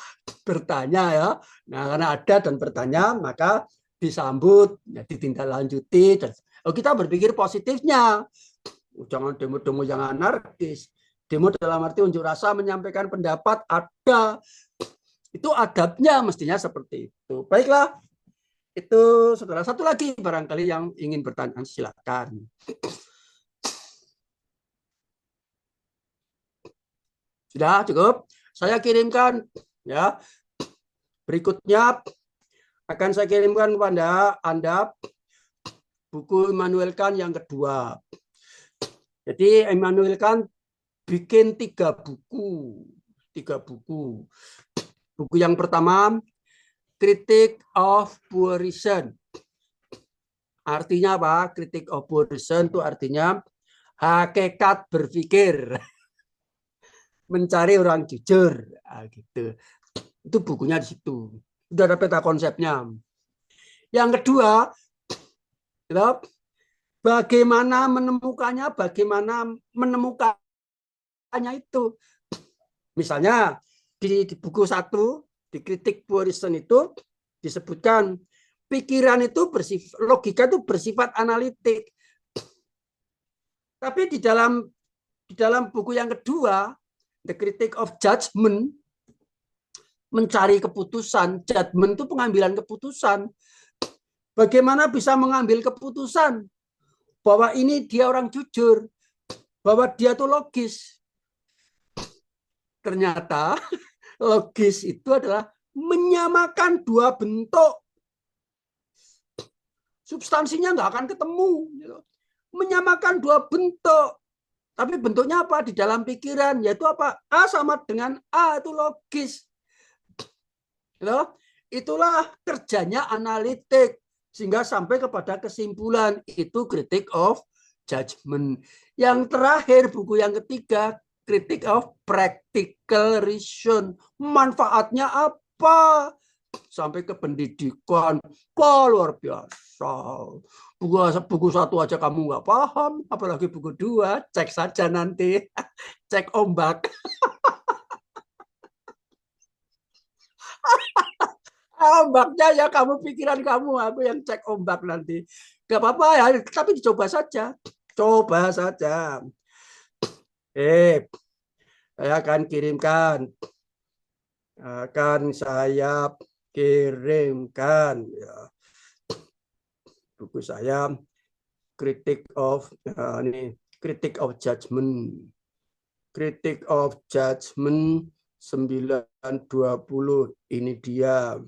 bertanya ya. Nah, karena ada dan bertanya maka disambut, ya, ditindaklanjuti. Dan kita berpikir positifnya. Jangan demo-demo yang anarkis. Demo dalam arti unjuk rasa menyampaikan pendapat ada. Itu adabnya mestinya seperti itu. Baiklah. Itu saudara. Satu lagi barangkali yang ingin bertanya, silakan. Sudah cukup? Saya kirimkan ya. Berikutnya akan saya kirimkan kepada Anda buku Immanuel Kant yang kedua. Jadi Immanuel Kant bikin 3 buku. 3 buku. Buku yang pertama, Critique of Pure Reason. Artinya apa? Critique of Pure Reason itu artinya hakikat berpikir. Mencari orang jujur. Nah, gitu. Itu bukunya di situ. Sudah ada peta konsepnya. Yang kedua, bagaimana menemukannya, bagaimana menemukannya itu. Misalnya di buku 1, di Critique Pure Reason itu disebutkan pikiran itu bersifat, logika itu bersifat analitik. Tapi di dalam buku yang kedua, The Critique of Judgment, mencari keputusan, judgment itu pengambilan keputusan. Bagaimana bisa mengambil keputusan bahwa ini dia orang jujur, bahwa dia tuh logis. Ternyata logis itu adalah menyamakan dua bentuk. Substansinya nggak akan ketemu. Menyamakan dua bentuk. Tapi bentuknya apa? Di dalam pikiran. Yaitu apa? A sama dengan A. Itu logis. Itulah kerjanya analitik. Sehingga sampai kepada kesimpulan. Itu critique of judgment. Yang terakhir, buku yang ketiga, critique of practical reason. Manfaatnya apa? Sampai ke pendidikan. Luar biasa. Buku satu aja kamu nggak paham, apalagi buku dua. Cek saja nanti. Cek ombak. Ombaknya ya kamu, pikiran kamu, aku yang cek ombak nanti. Gak apa-apa ya, tapi dicoba saja. Coba saja. Saya akan kirimkan. Ya. Buku saya Critique of Judgment. Critique of Judgment 920. Ini dia.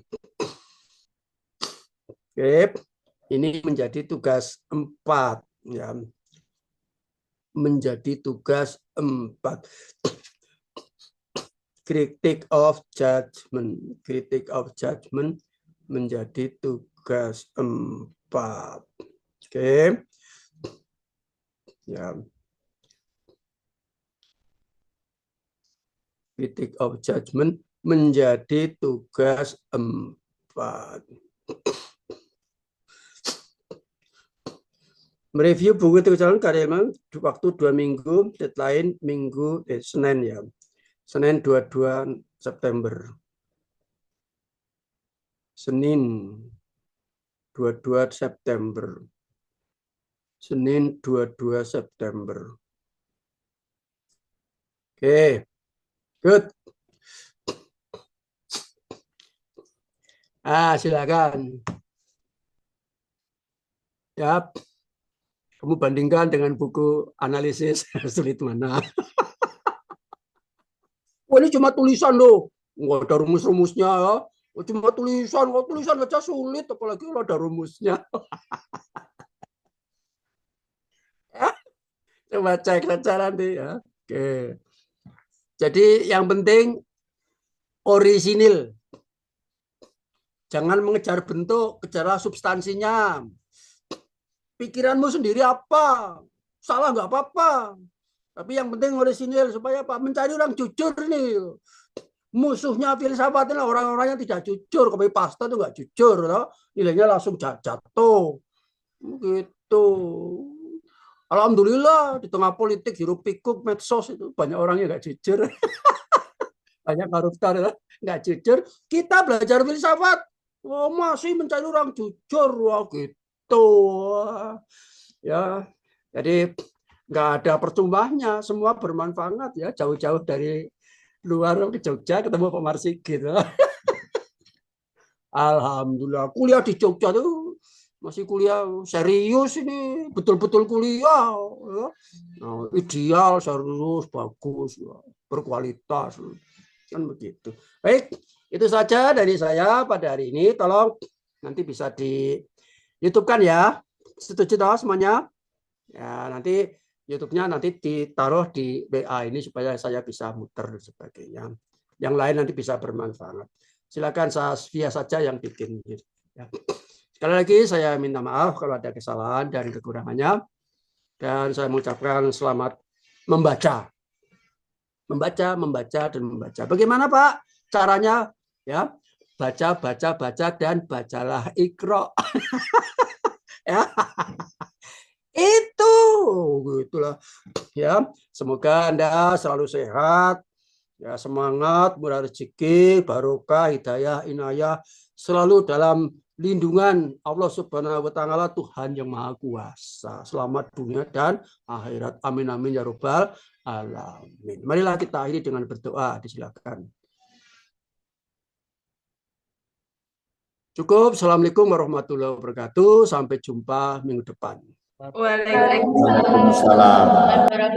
Oke, ini menjadi tugas 4 ya. Menjadi tugas 4. Critique of Judgment. Critique of Judgment menjadi tugas 4. Oke. Ya. Critique of Judgment menjadi tugas 4. Mereview buku tulisan karya ilmuwan waktu 2 minggu, deadline Senin ya. Senin 22 September. Senin 22 September. Senin 22 September. Oke. Good. Silakan. Ya. Kamu bandingkan dengan buku analisis sulit mana. Wah, ini cuma tulisan loh. Nggak ada rumus-rumusnya ya. Cuma tulisan aja sulit, apalagi kalau ada rumusnya. Coba cek saja nanti ya. Oke. Jadi yang penting orisinil. Jangan mengejar bentuk, kejarlah substansinya. Pikiranmu sendiri apa? Salah nggak apa-apa. Tapi yang penting orisinil supaya apa? Mencari orang jujur nih. Musuhnya filsafat adalah orang-orang yang tidak jujur. Copy paste itu nggak jujur, loh. Nilainya langsung jatuh. Gitu. Alhamdulillah di tengah politik hiruk pikuk medsos itu banyak orang yang nggak jujur. Banyak koruptor nggak jujur. Kita belajar filsafat, masih mencari orang jujur, wah gitu. Ya, jadi nggak ada percumanya, semua bermanfaat ya. Jauh-jauh dari luar ke Jogja ketemu Pak Marsigit. Alhamdulillah kuliah di Jogja tuh masih kuliah serius ini, betul-betul kuliah. Ya. Nah, ideal, serius, bagus, ya. Berkualitas. Kan begitu. Baik, itu saja dari saya pada hari ini. Tolong nanti bisa di YouTube-kan ya. Setuju toh semuanya? Ya, nanti YouTube-nya nanti ditaruh di WA ini supaya saya bisa muter dan sebagainya. Yang lain nanti bisa bermanfaat. Silakan via saja yang bikin. Ya. Sekali lagi saya minta maaf kalau ada kesalahan dan kekurangannya. Dan saya mengucapkan selamat membaca. Membaca, dan membaca. Bagaimana Pak caranya? Ya, baca, dan bacalah Iqra. Ya. Itu gitulah. Ya, semoga Anda selalu sehat. Ya, semangat, murah rezeki, barokah, hidayah, inayah selalu dalam lindungan Allah Subhanahu wa taala, Tuhan yang Maha Kuasa. Selamat dunia dan akhirat. Amin amin ya rabbal alamin. Marilah kita akhiri dengan berdoa. Disilakan. Cukup. Assalamualaikum warahmatullahi wabarakatuh. Sampai jumpa minggu depan. Waalaikumsalam. Waalaikumsalam.